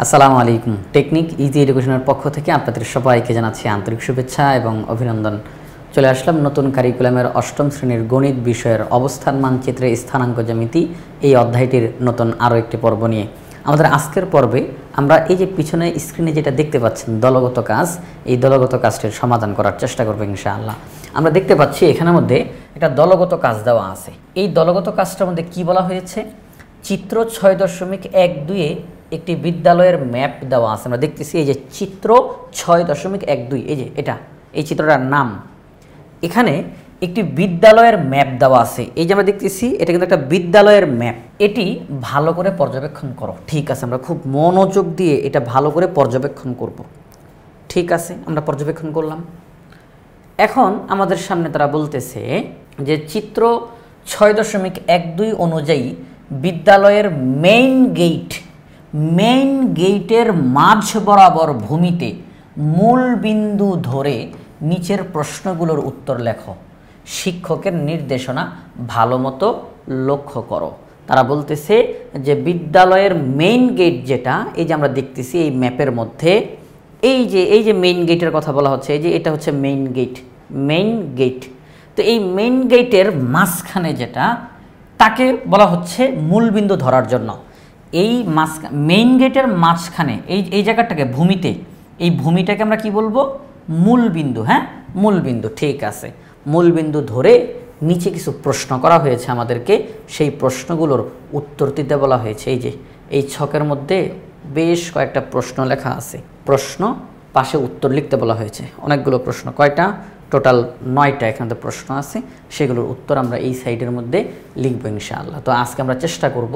আসসালামু আলাইকুম। Technique easy এডুকেশনের পক্ষ থেকে আপনাদের সবাইকে জানাচ্ছি আন্তরিক শুভেচ্ছা এবং অভিনন্দন। চলে আসলাম নতুন কারিকুলামের অষ্টম শ্রেণীর গণিত বিষয়ের অবস্থান মানচিত্রে স্থানাঙ্ক জ্যামিতি এই অধ্যায়টির নতুন আরও একটি পর্ব নিয়ে আমাদের আজকের পর্বে আমরা এই যে পিছনে স্ক্রিনে যেটা দেখতে পাচ্ছেন দলগত কাজ, এই দলগত কাজটির সমাধান করার চেষ্টা করব ইনশাআল্লাহ। আমরা দেখতে পাচ্ছি এখানের মধ্যে একটা দলগত কাজ দেওয়া আছে। এই দলগত কাজটার মধ্যে কি বলা হয়েছে, চিত্র 6.12-এ একটি বিদ্যালয়ের ম্যাপ দেওয়া আছে। আমরা দেখতেছি এই যে চিত্র 6.12, এই যে এই চিত্রটার নাম, এখানে একটি বিদ্যালয়ের ম্যাপ দেওয়া আছে। এই যে আমরা দেখতেছি এটা কিন্তু একটা বিদ্যালয়ের ম্যাপ। এটি ভালো করে পর্যবেক্ষণ করো। ঠিক আছে, আমরা খুব মনোযোগ দিয়ে এটা ভালো করে পর্যবেক্ষণ করব। ঠিক আছে, আমরা পর্যবেক্ষণ করলাম। এখন আমাদের সামনে তারা বলতেছে যে চিত্র 6.12 অনুযায়ী বিদ্যালয়ের মেইন গেটের মাঝ বরাবর ভূমিতে মূল বিন্দু ধরে নিচের প্রশ্নগুলোর উত্তর লেখো। শিক্ষকের নির্দেশনা ভালো মতো লক্ষ্য করো। তারা বলতেছে যে বিদ্যালয়ের মেইন গেট যেটা, এই যে আমরা দেখতেছি এই ম্যাপের মধ্যে এই যে মেইন গেটের কথা বলা হচ্ছে, এই যে এটা হচ্ছে মেইন গেট। তো এই মেইন গেটের মাঝখানে যেটা, তাকে বলা হচ্ছে মূলবিন্দু ধরার জন্য। এই মেইন গেটের মাঝখানে এই জায়গাটাকে ভূমিতে, এই ভূমিটাকে আমরা কি বলবো, মূলবিন্দু। হ্যাঁ, মূলবিন্দু। ঠিক আছে, মূলবিন্দু ধরে নিচে কিছু প্রশ্ন করা হয়েছে আমাদেরকে, সেই প্রশ্নগুলোর উত্তর দিতে বলা হয়েছে। এই যে এই ছকের মধ্যে বেশ কয়েকটা প্রশ্ন লেখা আছে, প্রশ্ন পাশে উত্তর লিখতে বলা হয়েছে। অনেকগুলো প্রশ্ন, কয়টা, টোটাল 9টা এখানে প্রশ্ন আছে, সেগুলোর উত্তর আমরা এই সাইডের মধ্যে লিখব ইনশাআল্লাহ। তো আজকে আমরা চেষ্টা করব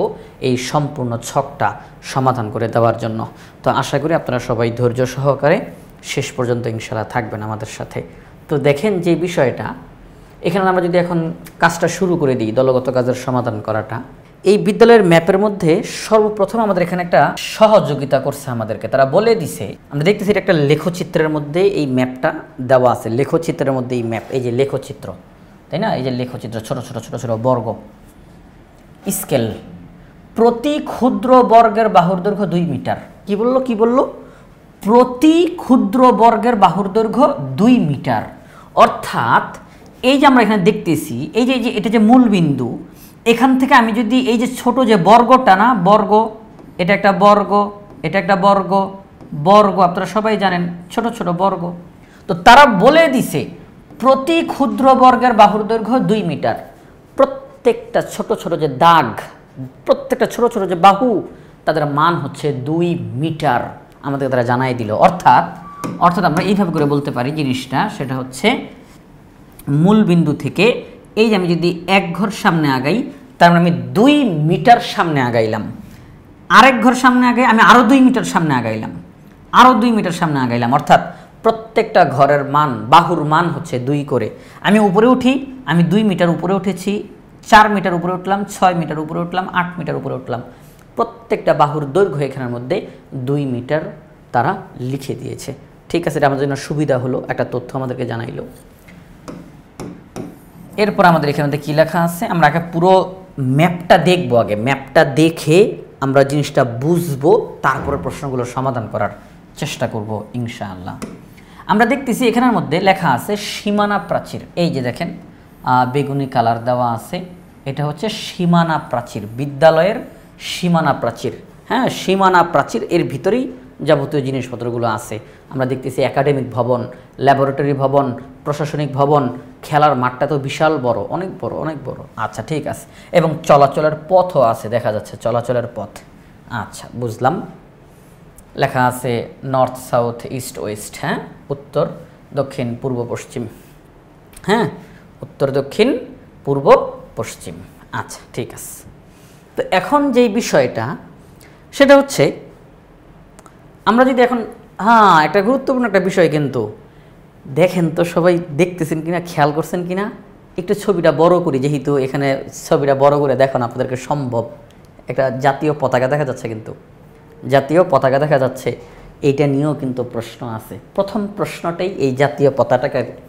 এই সম্পূর্ণ ছকটা সমাধান করে দেওয়ার জন্য। তো আশা করি আপনারা সবাই ধৈর্য সহকারে শেষ পর্যন্ত ইনশাআল্লাহ থাকবেন আমাদের সাথে। তো দেখেন যে বিষয়টা, এখানে আমরা যদি এখন কাজটা শুরু করে দিই, দলগত কাজের সমাধান করাটা, এই বিদ্যালয়ের ম্যাপের মধ্যে সর্বপ্রথম আমাদের এখানে একটা সহযোগিতা করছে আমাদেরকে। তারা বলে দিছে, আমরা দেখতেছি এটা একটা লেখচিত্রের মধ্যে এই ম্যাপটা দেওয়া আছে। লেখচিত্রের মধ্যে এই ম্যাপ, এই যে লেখচিত্র, তাই না, এই যে লেখচিত্র, ছোট ছোট বর্গ স্কেল, প্রতি ক্ষুদ্র বর্গের বাহুর দৈর্ঘ্য 2 মিটার। কি বললো, প্রতি ক্ষুদ্র বর্গের বাহুর দৈর্ঘ্য 2 মিটার। অর্থাৎ এই যে আমরা এখানে দেখতেছি, এই যে এটা যে মূল বিন্দু, এখান থেকে আমি যদি এই যে ছোট যে বর্গটা, না বর্গ, এটা একটা বর্গ, এটা একটা বর্গ, আপনারা সবাই জানেন ছোট ছোট বর্গ। তো তারা বলে দিছে প্রতি ক্ষুদ্র বর্গের বাহুর দৈর্ঘ্য 2 মিটার। প্রত্যেকটা ছোট ছোট যে দাগ, প্রত্যেকটা ছোট ছোট যে বাহু, তাদের মান হচ্ছে 2 মিটার আমাদের তারা জানাই দিল। অর্থাৎ আমরা এইভাবে করে বলতে পারি জিনিসটা, সেটা হচ্ছে মূল বিন্দু থেকে এই যে আমি যদি 1 ঘর সামনে আগাই, তার মানে আমি 2 মিটার সামনে আগাইলাম। আরেক ঘর সামনে আগাই, আমি আরও 2 মিটার সামনে আগাইলাম, অর্থাৎ প্রত্যেকটা ঘরের মান, বাহুর মান হচ্ছে 2 করে। আমি উপরে উঠি, আমি 2 মিটার উপরে উঠেছি, 4 মিটার উপরে উঠলাম, 6 মিটার উপরে উঠলাম, 8 মিটার উপরে উঠলাম। প্রত্যেকটা বাহুর দৈর্ঘ্য এখানের মধ্যে 2 মিটার তারা লিখে দিয়েছে। ঠিক আছে, এটা আমাদের জন্য সুবিধা হলো, একটা তথ্য আমাদেরকে জানাইলো। এরপর আমাদের এখানে কি লেখা আছে, আমরা আগে পুরো ম্যাপটা দেখবো। আগে ম্যাপটা দেখে আমরা জিনিসটা বুঝবো, তারপরে প্রশ্নগুলো সমাধান করার চেষ্টা করব ইনশাআল্লাহ। আমরা দেখতেছি এখানের মধ্যে লেখা আছে সীমানা প্রাচীর। এই যে দেখেন বেগুনি কালার দেওয়া আছে, এটা হচ্ছে সীমানা প্রাচীর, বিদ্যালয়ের সীমানা প্রাচীর। হ্যাঁ, সীমানা প্রাচীর, এর ভিতরেই যাবতীয় জিনিসপত্রগুলো আছে। আমরা দেখতেছি একাডেমিক ভবন, ল্যাবরেটরি ভবন, প্রশাসনিক ভবন, খেলার মাঠটা তো বিশাল বড়, অনেক বড়। আচ্ছা, ঠিক আছে, এবং চলাচলের পথও আছে, দেখা যাচ্ছে চলাচলের পথ। আচ্ছা, বুঝলাম। লেখা আছে নর্থ, সাউথ, ইস্ট, ওয়েস্ট। হ্যাঁ, উত্তর, দক্ষিণ, পূর্ব, পশ্চিম। হ্যাঁ, উত্তর, দক্ষিণ, পূর্ব, পশ্চিম। আচ্ছা, ঠিক আছে। তো এখন যেই বিষয়টা, সেটা হচ্ছে আমরা যদি এখন, হ্যাঁ, একটা গুরুত্বপূর্ণ একটা বিষয়, কিন্তু দেখেন তো সবাই দেখতেছেন কিনা, খেয়াল করছেন কিনা, একটু ছবিটা বড় করি, যেহেতু এখানে ছবিটা বড় করে দেখানো আপনাদেরকে সম্ভব। একটা জাতীয় পতাকা দেখা যাচ্ছে, কিন্তু জাতীয় পতাকা দেখা যাচ্ছে, এইটা নিয়েও কিন্তু প্রশ্ন আছে। প্রথম প্রশ্নটাই এই জাতীয়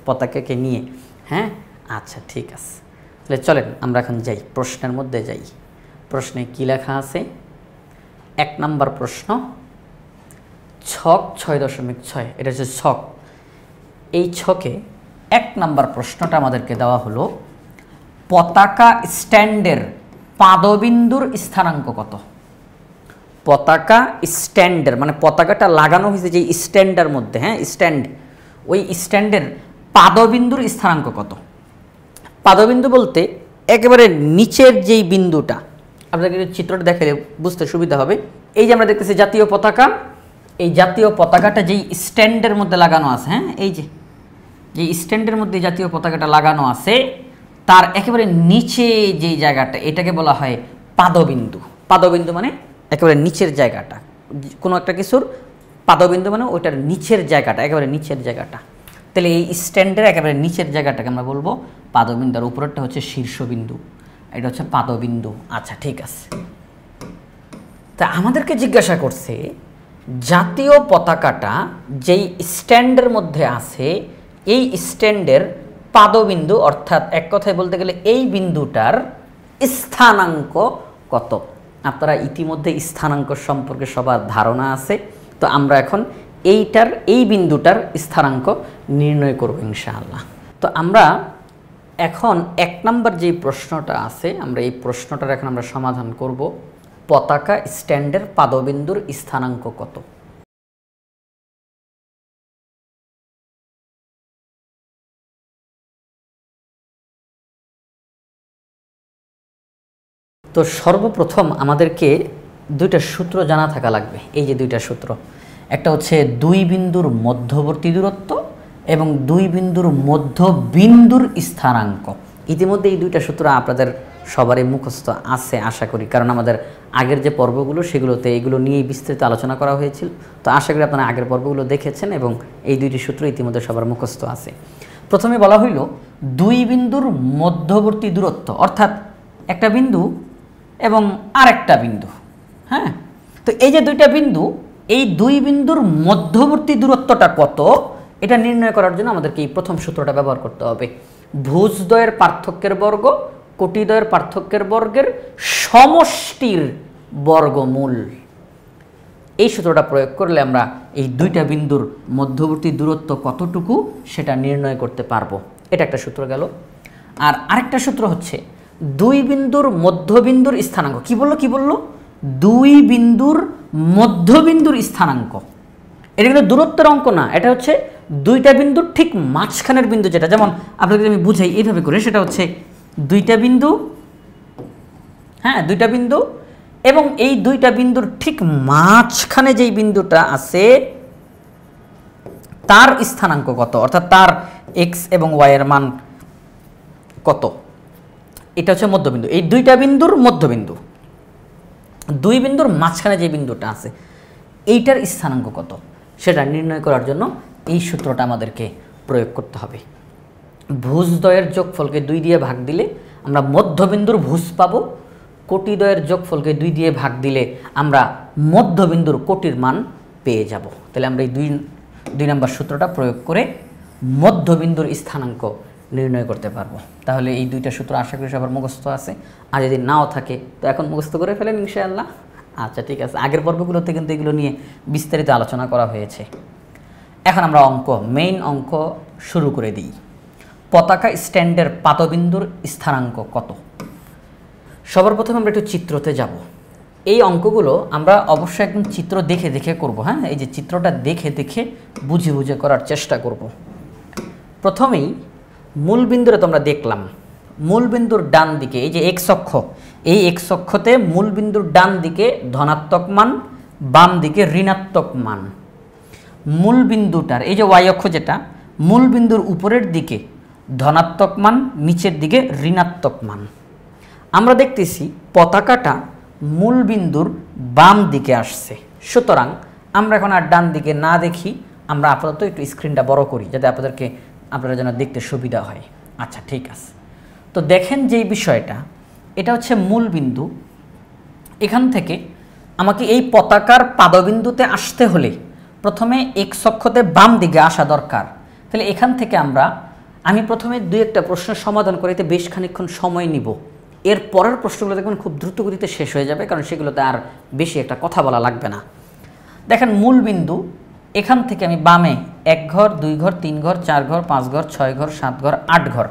পতাকাকে নিয়ে। হ্যাঁ, আচ্ছা, ঠিক আছে, তাহলে চলেন আমরা এখন যাই, প্রশ্নের মধ্যে যাই। প্রশ্নে কি লেখা আছে, 1 নম্বর প্রশ্ন, ছক 6.6, এটা হচ্ছে ছক। এই ছকে 1 নম্বর প্রশ্নটা আমাদেরকে দেওয়া হলো পতাকা স্ট্যান্ডের পাদবিন্দুর স্থানাঙ্ক কত। পতাকা স্ট্যান্ডের মানে পতাকাটা লাগানো হয়েছে যে স্ট্যান্ডের মধ্যে, হ্যাঁ স্ট্যান্ড, ওই স্ট্যান্ডের পাদবিন্দুর স্থানাঙ্ক কত। পাদবিন্দু বলতে একেবারে নিচের যেই বিন্দুটা, আপনাদের চিত্রটা দেখালে বুঝতে সুবিধা হবে। এই যে আমরা দেখতেছি জাতীয় পতাকা, এই জাতীয় পতাকাটা যেই স্ট্যান্ডের মধ্যে লাগানো আছে, হ্যাঁ এই যে স্ট্যান্ডের মধ্যে জাতীয় পতাকাটা লাগানো আছে, তার একেবারে নিচে যেই জায়গাটা, এটাকে বলা হয় পাদবিন্দু। পাদবিন্দু মানে একেবারে নিচের জায়গাটা, কোনো একটা কিছুর পাদবিন্দু মানে ওইটার নিচের জায়গাটা, একেবারে নিচের জায়গাটা। তাহলে এই স্ট্যান্ডের একেবারে নিচের জায়গাটাকে আমরা বলবো পাদবিন্দু, আর উপরেরটা হচ্ছে শীর্ষবিন্দু, এটা হচ্ছে পাদবিন্দু। আচ্ছা ঠিক আছে। তা আমাদেরকে জিজ্ঞাসা করছে জাতীয় পতাকাটা যেই স্ট্যান্ডের মধ্যে আছে, এই স্ট্যান্ডের পাদবিন্দু, অর্থাৎ এক কথায় বলতে গেলে এই বিন্দুটার স্থানাঙ্ক কত। আপনারা ইতিমধ্যে স্থানাঙ্ক সম্পর্কে সবার ধারণা আছে, তো আমরা এখন এই বিন্দুটার স্থানাঙ্ক নির্ণয় করব ইনশাআল্লাহ। তো আমরা এখন 1 নম্বর যে প্রশ্নটা আছে, আমরা এই প্রশ্নটার এখন আমরা সমাধান করব। পতাকা স্ট্যান্ডের পাদবিন্দুর স্থানাঙ্ক কত। তো সর্বপ্রথম আমাদেরকে 2টা সূত্র জানা থাকা লাগবে। এই যে 2টা সূত্র, একটা হচ্ছে 2 বিন্দুর মধ্যবর্তী দূরত্ব এবং 2 বিন্দুর মধ্যবিন্দুর স্থানাঙ্ক। ইতিমধ্যে এই 2টা সূত্র আপনাদের সবারই মুখস্থ আছে আশা করি, কারণ আমাদের আগের যে পর্বগুলো সেগুলোতে এগুলো নিয়েই বিস্তারিত আলোচনা করা হয়েছিল। তো আশা করি আপনারা আগের পর্বগুলো দেখেছেন এবং এই 2টি সূত্র ইতিমধ্যে সবার মুখস্থ আছে। প্রথমে বলা হইল 2 বিন্দুর মধ্যবর্তী দূরত্ব, অর্থাৎ একটা বিন্দু এবং আরেকটা বিন্দু, হ্যাঁ। তো এই যে 2টা বিন্দু, এই 2 বিন্দুর মধ্যবর্তী দূরত্বটা কত, এটা নির্ণয় করার জন্য আমাদেরকে এই প্রথম সূত্রটা ব্যবহার করতে হবে। ভুজদ্বয়ের পার্থক্যের বর্গ কোটিদ্বয়ের পার্থক্যের বর্গের সমষ্টির বর্গমূল। এই সূত্রটা প্রয়োগ করলে আমরা এই 2টা বিন্দুর মধ্যবর্তী দূরত্ব কতটুকু সেটা নির্ণয় করতে পারবো। এটা একটা সূত্র গেল। আর আরেকটা সূত্র হচ্ছে 2 বিন্দুর মধ্যবিন্দুর স্থানাঙ্ক। কি বললো 2 বিন্দুর মধ্যবিন্দুর স্থানাঙ্ক। এটা কিন্তু দূরত্বের অঙ্ক না, এটা হচ্ছে 2টা বিন্দুর ঠিক মাঝখানের বিন্দু, যেটা যেমন আপনাদের আমি বুঝাই এইভাবে করে, সেটা হচ্ছে 2টা বিন্দু, হ্যাঁ 2টা বিন্দু, এবং এই 2টা বিন্দুর ঠিক মাঝখানে যেই বিন্দুটা আছে তার স্থানাঙ্ক কত, অর্থাৎ তার x এবং y এর মান কত। এটা হচ্ছে মধ্যবিন্দু। এই 2টা বিন্দুর মধ্যবিন্দু, 2 বিন্দুর মাঝখানে যে বিন্দুটা আছে এইটার স্থানাঙ্ক কত সেটা নির্ণয় করার জন্য এই সূত্রটা আমাদেরকে প্রয়োগ করতে হবে। ভুজদ্বয়ের যোগফলকে 2 দিয়ে ভাগ দিলে আমরা মধ্যবিন্দুর ভুজ পাবো, কোটিদ্বয়ের যোগফলকে 2 দিয়ে ভাগ দিলে আমরা মধ্যবিন্দুর কোটির মান পেয়ে যাব। তাহলে আমরা এই 2 নম্বর সূত্রটা প্রয়োগ করে মধ্যবিন্দুর স্থানাঙ্ক নির্ণয় করতে পারবো। তাহলে এই 2টা সূত্র আশা করি সবার মুখস্থ আছে, আর যদি নাও থাকে তো এখন মুখস্থ করে ফেলেন ইনশাআল্লাহ। আচ্ছা ঠিক আছে, আগের পর্বগুলোতে কিন্তু এগুলো নিয়ে বিস্তারিত আলোচনা করা হয়েছে। এখন আমরা মেইন অঙ্ক শুরু করে দিই। পতাকা স্ট্যান্ডের পাদবিন্দুর স্থানাঙ্ক কত। সবার প্রথমে আমরা একটু চিত্রতে যাব। এই অঙ্কগুলো আমরা অবশ্যই একদম চিত্র দেখে দেখে করব, হ্যাঁ এই যে চিত্রটা দেখে দেখে বুঝে বুঝে করার চেষ্টা করব। প্রথমেই মূল বিন্দুরে তোমরা দেখলাম, মূল বিন্দুর ডান দিকে এই যে এক্স অক্ষ, এই এক্স অক্ষতে মূল বিন্দুর ডান দিকে ধনাত্মক মান, বাম দিকে ঋণাত্মক মান। মূল বিন্দুটার এই যে ওয়াই অক্ষ, যেটা মূল বিন্দুর উপরের দিকে ধনাত্মক মান, নিচের দিকে ঋণাত্মক মান। আমরা দেখতেছি পতাকাটা মূল বিন্দুর বাম দিকে আসছে, সুতরাং আমরা এখন আর ডান দিকে না দেখি, আমরা আপাতত একটু স্ক্রিনটা বড় করি যাতে আপনারা যেন দেখতে সুবিধা হয়। আচ্ছা ঠিক আছে, তো দেখেন যেই বিষয়টা, এটা হচ্ছে মূল বিন্দু। এখান থেকে আমাকে এই পতাকার পাদবিন্দুতে আসতে হলে প্রথমে এক্স অক্ষতে বাম দিকে আসা দরকার। তাহলে এখান থেকে আমি প্রথমে 2-1টা প্রশ্নের সমাধান করিতে বেশ খানিকক্ষণ সময় নিব। এর পরের প্রশ্নগুলো দেখবেন খুব দ্রুত গতিতে শেষ হয়ে যাবে, কারণ সেগুলোতে আর বেশি একটা কথা বলা লাগবে না। দেখেন মূল বিন্দু এখান থেকে আমি বামে 1 ঘর 2 ঘর 3 ঘর 4 ঘর 5 ঘর 6 ঘর 7 ঘর 8 ঘর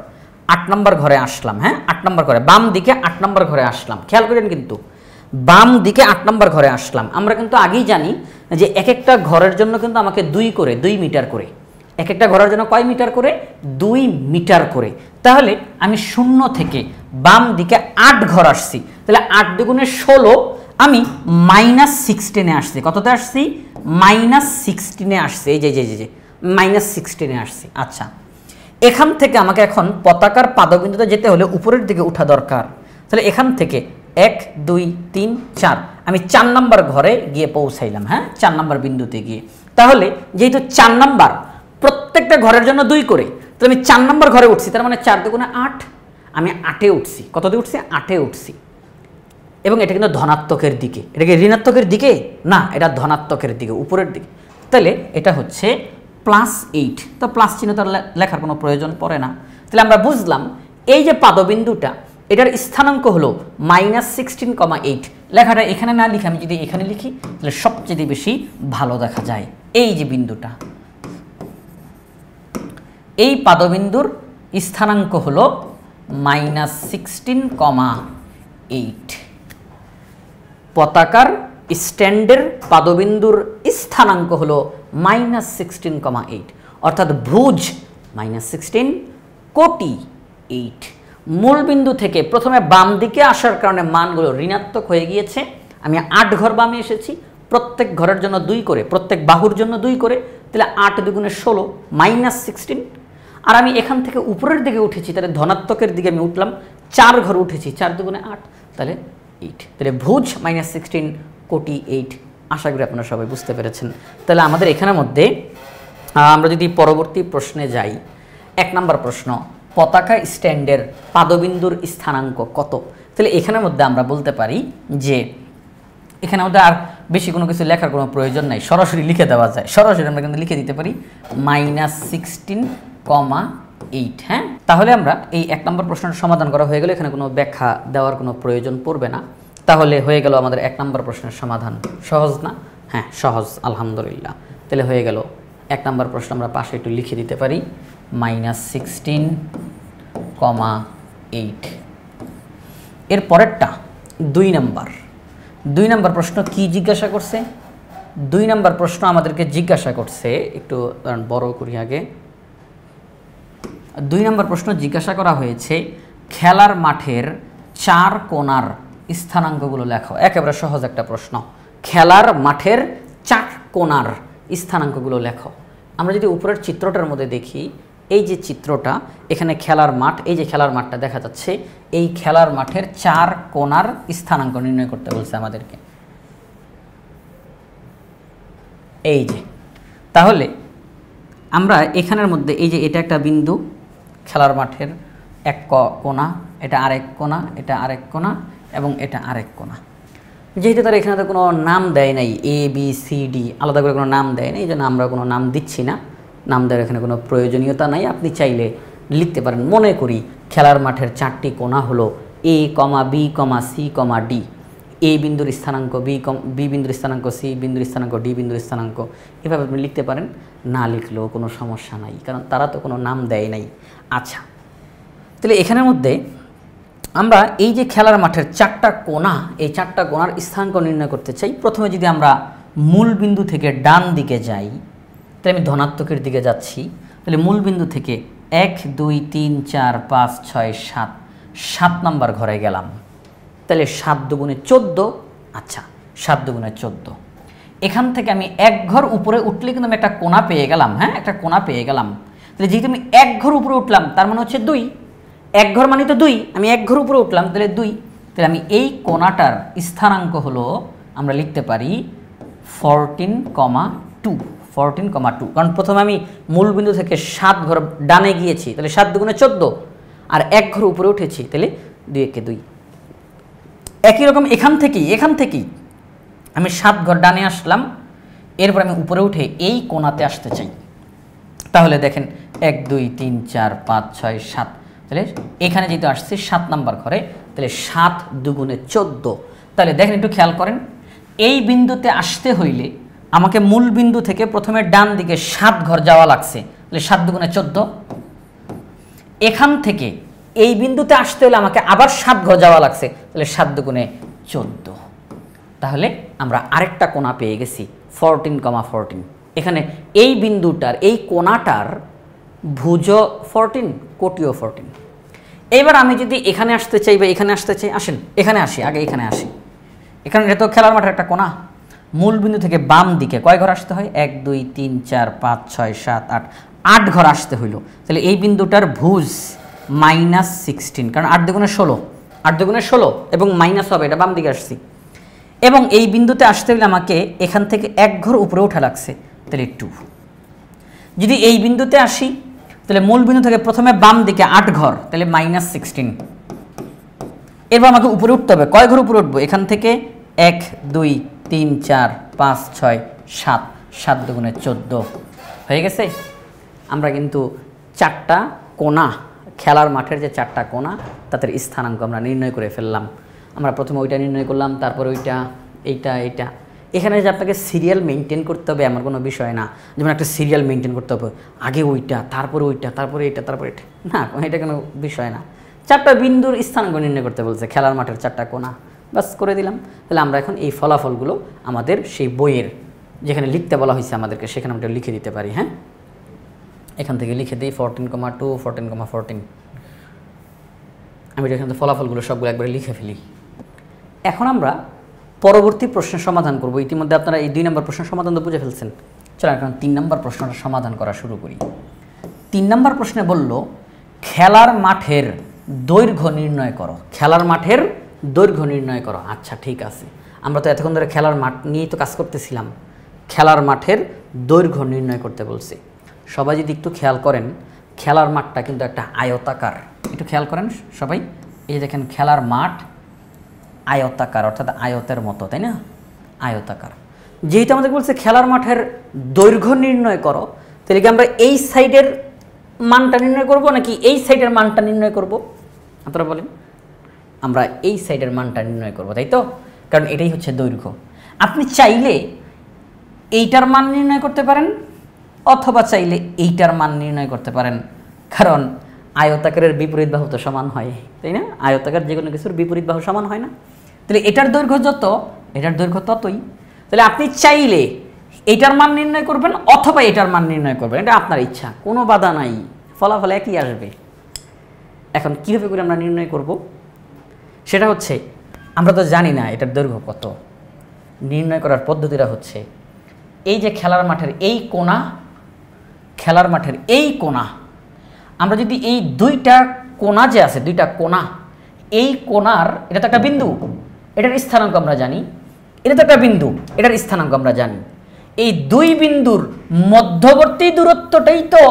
8 নম্বর ঘরে আসলাম। হ্যাঁ, 8 নম্বর ঘরে বাম দিকে 8 নম্বর ঘরে আসলাম। খেয়াল করেন কিন্তু বাম দিকে 8 নম্বর ঘরে আসলাম। আমরা কিন্তু আগেই জানি যে এক একটা ঘরের জন্য কিন্তু আমাকে 2 মিটার করে, এক একটা ঘরের জন্য কয় মিটার করে? 2 মিটার করে। তাহলে আমি 0 থেকে বাম দিকে 8 ঘর আসছি, তাহলে 8 দুগুণে 16, আমি -16 আসছি। কততে আসছি? -16 আসছে। এই যে -16 আসছি। আচ্ছা, এখান থেকে আমাকে এখন পতাকার পাদবিন্দুতে যেতে হলে উপরের দিকে উঠা দরকার। তাহলে এখান থেকে 1 2 3 4 আমি 4 নম্বর ঘরে গিয়ে পৌঁছাইলাম। হ্যাঁ, 4 নম্বর বিন্দুতে গিয়ে। তাহলে যেহেতু 4 নম্বর প্রত্যেকটা ঘরের জন্য 2 করে, তাহলে আমি 4 নম্বর ঘরে উঠছি, তার মানে 4 দুগুণে 8, আমি 8-এ উঠছি। কততে উঠছি? 8-এ উঠছি। এবং এটা কিন্তু ধনাত্মকের দিকে। এটা কি ঋণাত্মকের দিকে? না, এটা ধনাত্মকের দিকে, উপরের দিকে। তাহলে এটা হচ্ছে +8। তো প্লাস চিহ্ন তো লেখার কোনো প্রয়োজন পড়ে না। তাহলে আমরা বুঝলাম এই যে পাদবিন্দুটা, এটার স্থানাঙ্ক হলো -16,8। লেখাটা এখানে না লিখে আমি যদি এখানে লিখি, তাহলে সবচেয়ে বেশি ভালো দেখা যায়। এই যে বিন্দুটা, এই পাদবিন্দুর স্থানাঙ্ক হলো -16,8। পতাকার স্ট্যান্ডের পাদবিন্দুর স্থানাঙ্ক হলো -16,8, অর্থাৎ ভুজ -16, কোটি 8। মূলবিন্দু থেকে প্রথমে বাম দিকে আসার কারণে মানগুলো ঋণাত্মক হয়ে গিয়েছে। আমি 8 ঘর বামে এসেছি, প্রত্যেক ঘরের জন্য 2 করে, প্রত্যেক বাহুর জন্য 2 করে, তাহলে 8 দুগুণে 16 -16। আর আমি এখান থেকে উপরের দিকে উঠেছি, তাহলে ধনাত্মকের দিকে আমি উঠলাম, 4 ঘর উঠেছি, 4 দুগুণে 8, তাহলে 8। তাহলে ভুজ -16, কোটি 8। আশা করি আপনারা সবাই বুঝতে পেরেছেন। তাহলে আমাদের এখানের মধ্যে আমরা যদি পরবর্তী প্রশ্নে যাই, 1 নম্বর প্রশ্ন, পতাকা স্ট্যান্ডের পাদবিন্দুর স্থানাঙ্ক কত? তাহলে এখানের মধ্যে আমরা বলতে পারি যে এখানের মধ্যে আর বেশি কোনো কিছু লেখার কোনো প্রয়োজন নাই, সরাসরি লিখে দেওয়া যায়। সরাসরি আমরা কিন্তু লিখে দিতে পারি -16,8। হ্যাঁ, তাহলে আমরা এই 1 নম্বর প্রশ্নটা সমাধান করা হয়ে গেল। এখানে কোনো ব্যাখ্যা দেওয়ার কোনো প্রয়োজন পড়বে না। তাহলে হয়ে গেল আমাদের 1 নম্বর প্রশ্নের সমাধান। সহজ না? হ্যাঁ, সহজ, আলহামদুলিল্লাহ। তাহলে হয়ে গেল 1 নম্বর প্রশ্ন। আমরা পাশে একটু লিখে দিতে পারি -16,8। এর পরেরটা 2 নম্বর প্রশ্ন কি জিজ্ঞাসা করছে? 2 নম্বর প্রশ্ন আমাদেরকে জিজ্ঞাসা করছে, একটু বড় করি আগে। 2 নম্বর প্রশ্ন জিজ্ঞাসা করা হয়েছে, খেলার মাঠের 4 কোণার স্থানাঙ্কগুলো লেখো। একেবারে সহজ একটা প্রশ্ন। খেলার মাঠের 4 কোণার স্থানাঙ্কগুলো লেখো। আমরা যদি উপরের চিত্রটার মধ্যে দেখি, এই যে চিত্রটা, এখানে খেলার মাঠ, এই যে খেলার মাঠটা দেখা যাচ্ছে, এই খেলার মাঠের 4 কোণার স্থানাঙ্ক নির্ণয় করতে বলছে আমাদেরকে। এই যে, তাহলে আমরা এখানের মধ্যে এই যে এটা একটা বিন্দু, খেলার মাঠের 1 কোণা, এটা আরেক কোণা, এটা আরেক কোণা এবং এটা আরেক কোণা। যেহেতু তারা এখানে তো কোনো নাম দেয় নাই, ABCD আলাদা করে কোনো নাম দেয় নাই, এই জন্য আমরা কোনো নাম দিচ্ছি না। নাম দেওয়ার এখানে কোনো প্রয়োজনীয়তা নাই। আপনি চাইলে লিখতে পারেন। মনে করি খেলার মাঠের 4টি কোণা হলো A, B, C, D। A বিন্দুর স্থানাঙ্ক, B বিন্দুর স্থানাঙ্ক, C বিন্দুর স্থানাঙ্ক, D বিন্দুর স্থানাঙ্ক। এভাবে আপনি লিখতে পারেন, না লিখলেও কোনো সমস্যা নাই, কারণ তারা তো কোনো নাম দেয় নাই। আচ্ছা, তাহলে এখানের মধ্যে আমরা এই যে খেলার মাঠের 4টা কোণা, এই 4টা কোণার স্থানাঙ্ক নির্ণয় করতে চাই। প্রথমে যদি আমরা মূল বিন্দু থেকে ডান দিকে যাই, তাহলে আমি ধনাত্মকের দিকে যাচ্ছি। তাহলে মূল বিন্দু থেকে 1 2 3 4 5 6 7, 7 নম্বর ঘরে গেলাম। তাহলে 7 দুগুণে 14। আচ্ছা, 7 দুগুণে 14। এখান থেকে আমি 1 ঘর উপরে উঠলে কিন্তু আমি একটা কোণা পেয়ে গেলাম। হ্যাঁ, একটা কোণা পেয়ে গেলাম। তাহলে যেহেতু আমি 1 ঘর উপরে উঠলাম, তার মানে হচ্ছে 2। 1 ঘর মানে তো 2, আমি 1 ঘর উপরে উঠলাম, তাহলে 2। তাহলে আমি এই কোণাটার স্থানাঙ্ক হলো, আমরা লিখতে পারি 14,2। 14,2, কারণ প্রথমে আমি মূল বিন্দু থেকে 7 ঘর ডানে গিয়েছি, তাহলে 7 দুগুণে 14, আর 1 ঘর উপরে উঠেছি, তাহলে 2 একে 2। একই রকম এখান থেকেই আমি 7 ঘর ডানে আসলাম, এরপর আমি উপরে উঠে এই কোণাতে আসতে চাই। তাহলে দেখেন 1 2 3 4 5 6 7, তাহলে এখানে যেহেতু আসছে 7 নম্বর ঘরে, তাহলে 7 দুগুণে 14। তাহলে দেখেন, একটু খেয়াল করেন, এই বিন্দুতে আসতে হইলে আমাকে মূল বিন্দু থেকে প্রথমে ডান দিকে 7 ঘর যাওয়া লাগছে, তাহলে 7 দুগুণে 14। এখান থেকে এই বিন্দুতে আসতে হলে আমাকে আবার 7 ঘর যাওয়া লাগছে, তাহলে 7 দুগুণে 14। তাহলে আমরা আরেকটা কোণা পেয়ে গেছি 14,14। এখানে এই বিন্দুটার এই কোণাটার ভুজও 14, কোটিও 14। এবার আমি যদি এখানে আসতে চাই বা এখানে আসতে চাই, আসেন এখানে আসি, আগে এখানে আসি। এখানে যেহেতু খেলার মাঠের একটা কোণা, মূল বিন্দু থেকে বাম দিকে কয় ঘর আসতে হয়? 1 2 3 4 5 6 7 8, 8 ঘর আসতে হইল। তাহলে এই বিন্দুটার ভুজ -16, কারণ 8 দুগুণে 16, 8 দুগুণে 16 এবং মাইনাস হবে, এটা বাম দিকে আসছি। এবং এই বিন্দুতে আসতে হলে আমাকে এখান থেকে 1 ঘর উপরে উঠা লাগছে, তাহলে 2। যদি এই বিন্দুতে আসি তাহলে মূল বিন্দু থেকে প্রথমে বাম দিকে 8 ঘর, তাহলে -16। এরপর আমাকে উপরে উঠতে হবে, কয় ঘর উপরে উঠবো? এখান থেকে 1 2 3 4 5 6 7, 7 দুগুণে 14 হয়ে গেছে। আমরা কিন্তু 4টা কোণা, খেলার মাঠের যে 4টা কোণা, তাদের স্থানাঙ্ক আমরা নির্ণয় করে ফেললাম। আমরা প্রথমে ওইটা নির্ণয় করলাম, তারপর ওইটা, এইটা, এইটা। এখানে যে আপনাকে সিরিয়াল মেনটেন করতে হবে এমন কোনো বিষয় না, যেমন একটা সিরিয়াল মেনটেন করতে হবে, আগে ওইটা, তারপরে ওইটা, তারপরে এটা, তারপরে এটা, না, এটা কোনো বিষয় না। 4টা বিন্দুর স্থানাঙ্ক নির্ণয় করতে বলছে, খেলার মাঠের 4টা কোণা, বাস করে দিলাম। তাহলে আমরা এখন এই ফলাফলগুলো আমাদের সেই বইয়ের যেখানে লিখতে বলা হয়েছে আমাদেরকে, সেখানে আমরা লিখে দিতে পারি। হ্যাঁ, এখান থেকে লিখে দিই 14,2, 14,14। আমি এখান থেকে ফলাফলগুলো সবগুলো একবারে লিখে ফেলি। এখন আমরা পরবর্তী প্রশ্নের সমাধান করব। ইতিমধ্যে আপনারা এই 2 নম্বর প্রশ্নের সমাধান তো বুঝে ফেলছেন। চলো এখন 3 নম্বর প্রশ্নটা সমাধান করা শুরু করি। 3 নম্বর প্রশ্নে বলল, খেলার মাঠের দৈর্ঘ্য নির্ণয় করো। খেলার মাঠের দৈর্ঘ্য নির্ণয় করো। আচ্ছা, ঠিক আছে, আমরা তো এতক্ষণ ধরে খেলার মাঠ নিয়েই তো কাজ করতেছিলাম। খেলার মাঠের দৈর্ঘ্য নির্ণয় করতে বলছি। সবাই যদি একটু খেয়াল করেন, খেলার মাঠটা কিন্তু একটা আয়তাকার। একটু খেয়াল করেন সবাই, এই যে দেখেন খেলার মাঠ আয়তাকার, অর্থাৎ আয়তের মতো, তাই না? আয়তাকার। যেহেতু আমাদের বলছে খেলার মাঠের দৈর্ঘ্য নির্ণয় করো, তাহলে কি আমরা এই সাইডের মানটা নির্ণয় করব নাকি এই সাইডের মানটা নির্ণয় করব? আপনারা বলেন। আমরা এই সাইডের মানটা নির্ণয় করব, তাই তো? কারণ এটাই হচ্ছে দৈর্ঘ্য। আপনি চাইলে এইটার মান নির্ণয় করতে পারেন, অথবা চাইলে এইটার মান নির্ণয় করতে পারেন, কারণ আয়তাকারের বিপরীত বাহু তো সমান হয়, তাই না? আয়তাকার যে কোনো কিছুর বিপরীত বাহু সমান হয় না? তাহলে এটার দৈর্ঘ্য যত, এটার দৈর্ঘ্য ততই। তাহলে আপনি চাইলে এইটার মান নির্ণয় করবেন অথবা এটার মান নির্ণয় করবেন, এটা আপনার ইচ্ছা, কোনো বাধা নাই, ফলাফল একই আসবে। এখন কীভাবে করে আমরা নির্ণয় করব? সেটা হচ্ছে, আমরা তো জানি না এটার দৈর্ঘ্য কত। নির্ণয় করার পদ্ধতিটা হচ্ছে, এই যে খেলার মাঠের এই কোণা, খেলার মাঠের এই কোণা, আমরা যদি এই 2টা কোণা যে আছে, 2টা কোণা, এই কোণার, এটা তো একটা বিন্দু, এটার স্থানাঙ্ক আমরা জানি, এটা তো একটা বিন্দু, এটার স্থানাঙ্ক আমরা জানি। এই 2 বিন্দুর মধ্যবর্তী দূরত্বটাই তো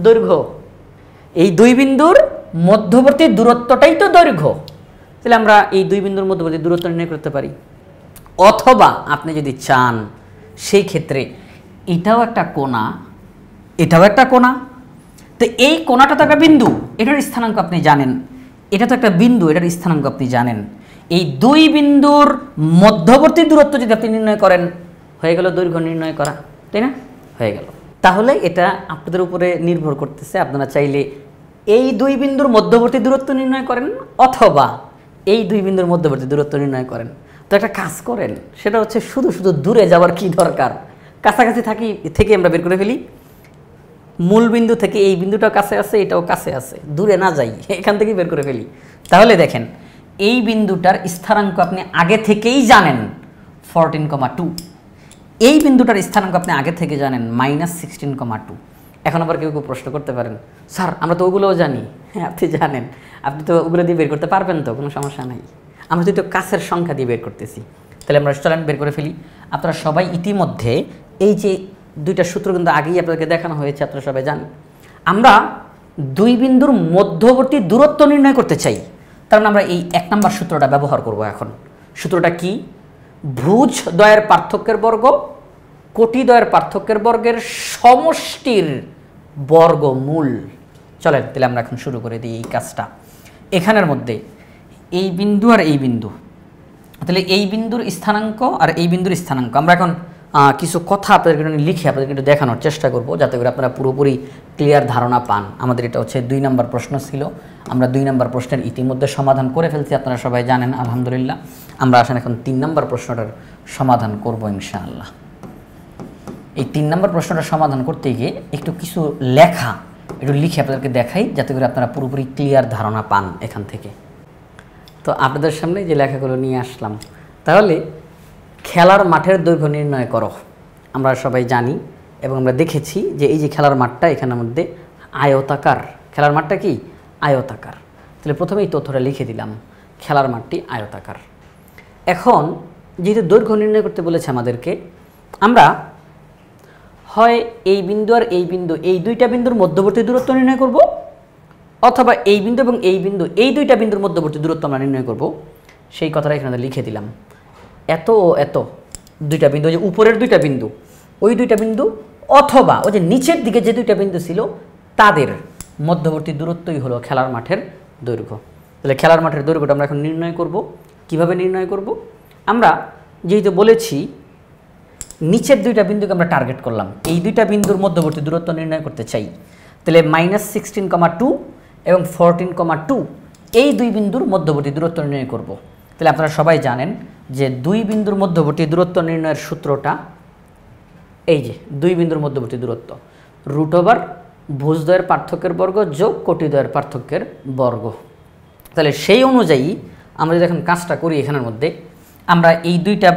দৈর্ঘ্য। এই 2 বিন্দুর মধ্যবর্তী দূরত্বটাই তো দৈর্ঘ্য। তাহলে আমরা এই 2 বিন্দুর মধ্যবর্তী দূরত্ব নির্ণয় করতে পারি। অথবা আপনি যদি চান, সেই ক্ষেত্রে এটাও একটা কোণা, এটাও একটা কোণা, তো এই কোণাটা তো একটা বিন্দু, এটার স্থানাঙ্ক আপনি জানেন, এটা তো একটা বিন্দু, এটার স্থানাঙ্ক আপনি জানেন। এই 2 বিন্দুর মধ্যবর্তী দূরত্ব যদি আপনি নির্ণয় করেন, হয়ে গেল দৈর্ঘ্য নির্ণয় করা, তাই না? হয়ে গেল। তাহলে এটা আপনাদের উপরে নির্ভর করতেছে, আপনারা চাইলে এই 2 বিন্দুর মধ্যবর্তী দূরত্ব নির্ণয় করেন, অথবা এই 2 বিন্দুর মধ্যবর্তী দূরত্ব নির্ণয় করেন। তো একটা কাজ করেন, সেটা হচ্ছে শুধু শুধু দূরে যাওয়ার কি দরকার, কাছাকাছি থেকে আমরা বের করে ফেলি। মূল বিন্দু থেকে এই বিন্দুটাও কাছে আছে, এটাও কাছে আছে, দূরে না যাই, এখান থেকেই বের করে ফেলি। তাহলে দেখেন, এই বিন্দুটার স্থানাঙ্ক আপনি আগে থেকেই জানেন 14,2, এই বিন্দুটার স্থানাঙ্ক আপনি আগে থেকে জানেন -16,2। এখন আবার কেউ কেউ প্রশ্ন করতে পারেন, স্যার আমরা তো ওগুলোও জানি। হ্যাঁ, আপনি জানেন, আপনি তো ওগুলো দিয়ে বের করতে পারবেন, তো কোনো সমস্যা নাই। আমরা তো কাছের সংখ্যা দিয়ে বের করতেছি। তাহলে আমরা স্টুডেন্ট বের করে ফেলি। আপনারা সবাই ইতিমধ্যে এই যে 2টা সূত্র কিন্তু আগেই আপনাদেরকে দেখানো হয়েছে, আপনারা সবাই জানেন। আমরা 2 বিন্দুর মধ্যবর্তী দূরত্ব নির্ণয় করতে চাই, তার মানে আমরা এই 1 নম্বর সূত্রটা ব্যবহার করব। এখন সূত্রটা কি? ভুজ দ্বয়ের পার্থক্যের বর্গ কোটি দ্বয়ের পার্থক্যের বর্গের সমষ্টির বর্গমূল। চলেন তাহলে আমরা এখন শুরু করে দিই এই কাজটা। এখানের মধ্যে এই বিন্দু আর এই বিন্দু, তাহলে এই বিন্দুর স্থানাঙ্ক আর এই বিন্দুর স্থানাঙ্ক আমরা এখন কিছু কথা আপনাদেরকে লিখে আপনাদেরকে একটু দেখানোর চেষ্টা করব, যাতে করে আপনারা পুরোপুরি ক্লিয়ার ধারণা পান। আমাদের এটা হচ্ছে 2 নম্বর প্রশ্ন ছিল, আমরা 2 নম্বর প্রশ্নের ইতিমধ্যে সমাধান করে ফেলছি, আপনারা সবাই জানেন আলহামদুলিল্লাহ। আমরা আসলে এখন 3 নম্বর প্রশ্নটার সমাধান করব ইনশাআল্লাহ। এই 3 নম্বর প্রশ্নটা সমাধান করতে গিয়ে একটু কিছু লেখা একটু লিখে আপনাদেরকে দেখাই, যাতে করে আপনারা পুরোপুরি ক্লিয়ার ধারণা পান এখান থেকে। তো আপনাদের সামনে যে লেখাগুলো নিয়ে আসলাম, তাহলে খেলার মাঠের দৈর্ঘ্য নির্ণয় করো। আমরা সবাই জানি এবং আমরা দেখেছি যে এই যে খেলার মাঠটা এখানের মধ্যে আয়তাকার, খেলার মাঠটা কি আয়তাকার। তাহলে প্রথমেই তথ্যটা লিখে দিলাম, খেলার মাঠটি আয়তাকার। এখন যেহেতু দৈর্ঘ্য নির্ণয় করতে বলেছে আমাদেরকে, আমরা হয় এই বিন্দু আর এই বিন্দু, এই দুইটা বিন্দুর মধ্যবর্তী দূরত্ব নির্ণয় করব, অথবা এই বিন্দু এবং এই বিন্দু, এই দুইটা বিন্দুর মধ্যবর্তী দূরত্ব আমরা নির্ণয় করব। সেই কথাটা এখানে লিখে দিলাম, এত ও এত দুইটা বিন্দু, ওই যে উপরের দুইটা বিন্দু, ওই দুইটা বিন্দু অথবা ওই যে নিচের দিকে যে দুইটা বিন্দু ছিল তাদের মধ্যবর্তী দূরত্বই হলো খেলার মাঠের দৈর্ঘ্য। তাহলে খেলার মাঠের দৈর্ঘ্যটা আমরা এখন নির্ণয় করব। কিভাবে নির্ণয় করব? আমরা যেহেতু বলেছি নিচের দুইটা বিন্দুকে আমরা টার্গেট করলাম, এই দুইটা বিন্দুর মধ্যবর্তী দূরত্ব নির্ণয় করতে চাই, তাহলে -16,2 এবং 14,2 এই দুই বিন্দুর মধ্যবর্তী দূরত্ব নির্ণয় করব। তাহলে আপনারা সবাই জানেন যে দুই বিন্দুর মধ্যবর্তী দূরত্ব নির্ণয়ের সূত্রটা এই যে দুই বিন্দুর মধ্যবর্তী দূরত্ব √, ভুজদ্বয়ের পার্থক্যের বর্গ যোগ কোটিদ্বয়ের পার্থক্যের বর্গ। তাহলে সেই অনুযায়ী আমরা যদি এখন কাজটা করি, এখানের মধ্যে আমরা এই দুইটা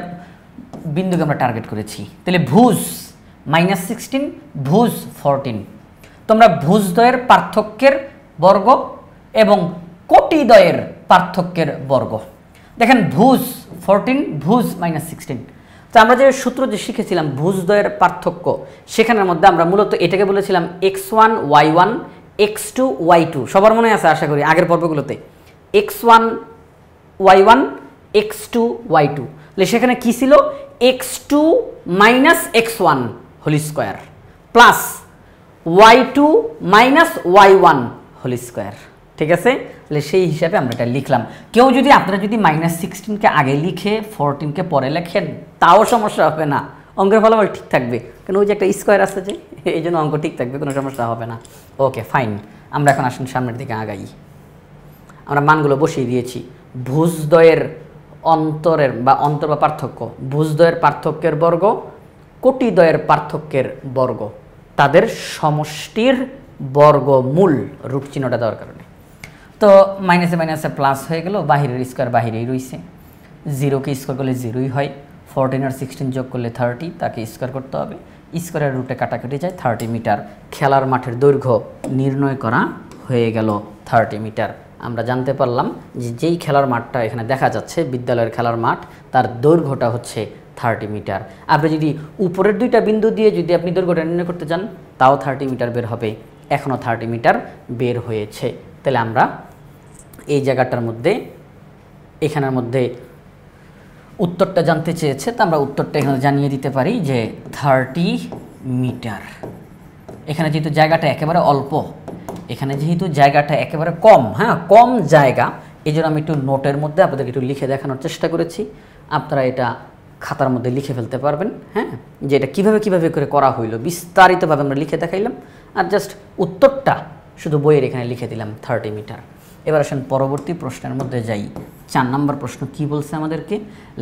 বিন্দুকে আমরা টার্গেট করেছি, তাহলে ভুজ -16, ভুজ 14। তোমরা ভুজদ্বয়ের পার্থক্যের বর্গ এবং কোটিদ্বয়ের পার্থক্যের বর্গ। দেখেন ভুজ 14, ভুজ -16। তো আমরা যে সূত্র যে শিখেছিলাম ভুজদ্বয়ের পার্থক্য, সেখানের মধ্যে আমরা মূলত এটাকে বলেছিলাম x1 y1 x2 y2। সবার মনে আছে আশা করি আগের পর্বগুলোতে, x1 y1 x2 y2। তাহলে সেখানে কি ছিল? x2 - x1 whole square plus y2 - y1 whole square. ঠিক আছে? তাহলে সেই হিসাবে আমরা এটা লিখলাম। কেউ যদি আপনারা যদি -16কে আগে লিখে 14কে পরে লেখেন তাও সমস্যা হবে না, অঙ্কের ফলাফল ঠিক থাকবে, কারণ ওই যে একটা স্কোয়ার আছে যে, এই জন্য অঙ্ক ঠিক থাকবে, কোনো সমস্যা হবে না। ওকে ফাইন, আমরা এখন আসুন সামনের দিকে আগাই। আমরা মানগুলো বসিয়ে দিয়েছি। ভুজদ্বয়ের অন্তরের বা অন্তর বা পার্থক্য, ভুজদ্বয়ের পার্থক্যের বর্গ, কোটিদ্বয়ের পার্থক্যের বর্গ, তাদের সমষ্টির বর্গমূল, রুট চিহ্নটা দেওয়ার কারণে। তো মাইনাসে মাইনাসে প্লাস হয়ে গেল, বাহিরের স্কোয়ার বাহিরেই রয়েছে, 0কে স্কোয়ার করলে 0ই হয়, 14 আর 16 যোগ করলে 30, তাকে স্কোয়ার করতে হবে, স্কোয়ারের রুটে কাটাকাটি যায় 30 মিটার। খেলার মাঠের দৈর্ঘ্য নির্ণয় করা হয়ে গেল 30 মিটার। আমরা জানতে পারলাম যে যেই খেলার মাঠটা এখানে দেখা যাচ্ছে বিদ্যালয়ের খেলার মাঠ, তার দৈর্ঘ্যটা হচ্ছে 30 মিটার। আপনি যদি উপরের দুইটা বিন্দু দিয়ে যদি আপনি দৈর্ঘ্যটা নির্ণয় করতে যান তাও 30 মিটার বের হবে, এখনও 30 মিটার বের হয়েছে। তাহলে আমরা এই জায়গাটার মধ্যে এখানের মধ্যে উত্তরটা জানতে চেয়েছে, তো আমরা উত্তরটা এখানে জানিয়ে দিতে পারি যে 30 মিটার। এখানে যেহেতু জায়গাটা একেবারে অল্প, এখানে যেহেতু জায়গাটা একেবারে কম, হ্যাঁ কম জায়গা, এই জন্য আমি একটু নোটের মধ্যে আপনাদেরকে একটু লিখে দেখানোর চেষ্টা করেছি। আপনারা এটা খাতার মধ্যে লিখে ফেলতে পারবেন, হ্যাঁ, যে এটা কীভাবে কীভাবে করে করা হইলো বিস্তারিতভাবে আমরা লিখে দেখাইলাম, আর জাস্ট উত্তরটা শুধু বইয়ের এখানে লিখে দিলাম 30 মিটার। এবার আসেন পরবর্তী প্রশ্নের মধ্যে যাই। 4 নম্বর প্রশ্ন কি বলছে আমাদেরকে?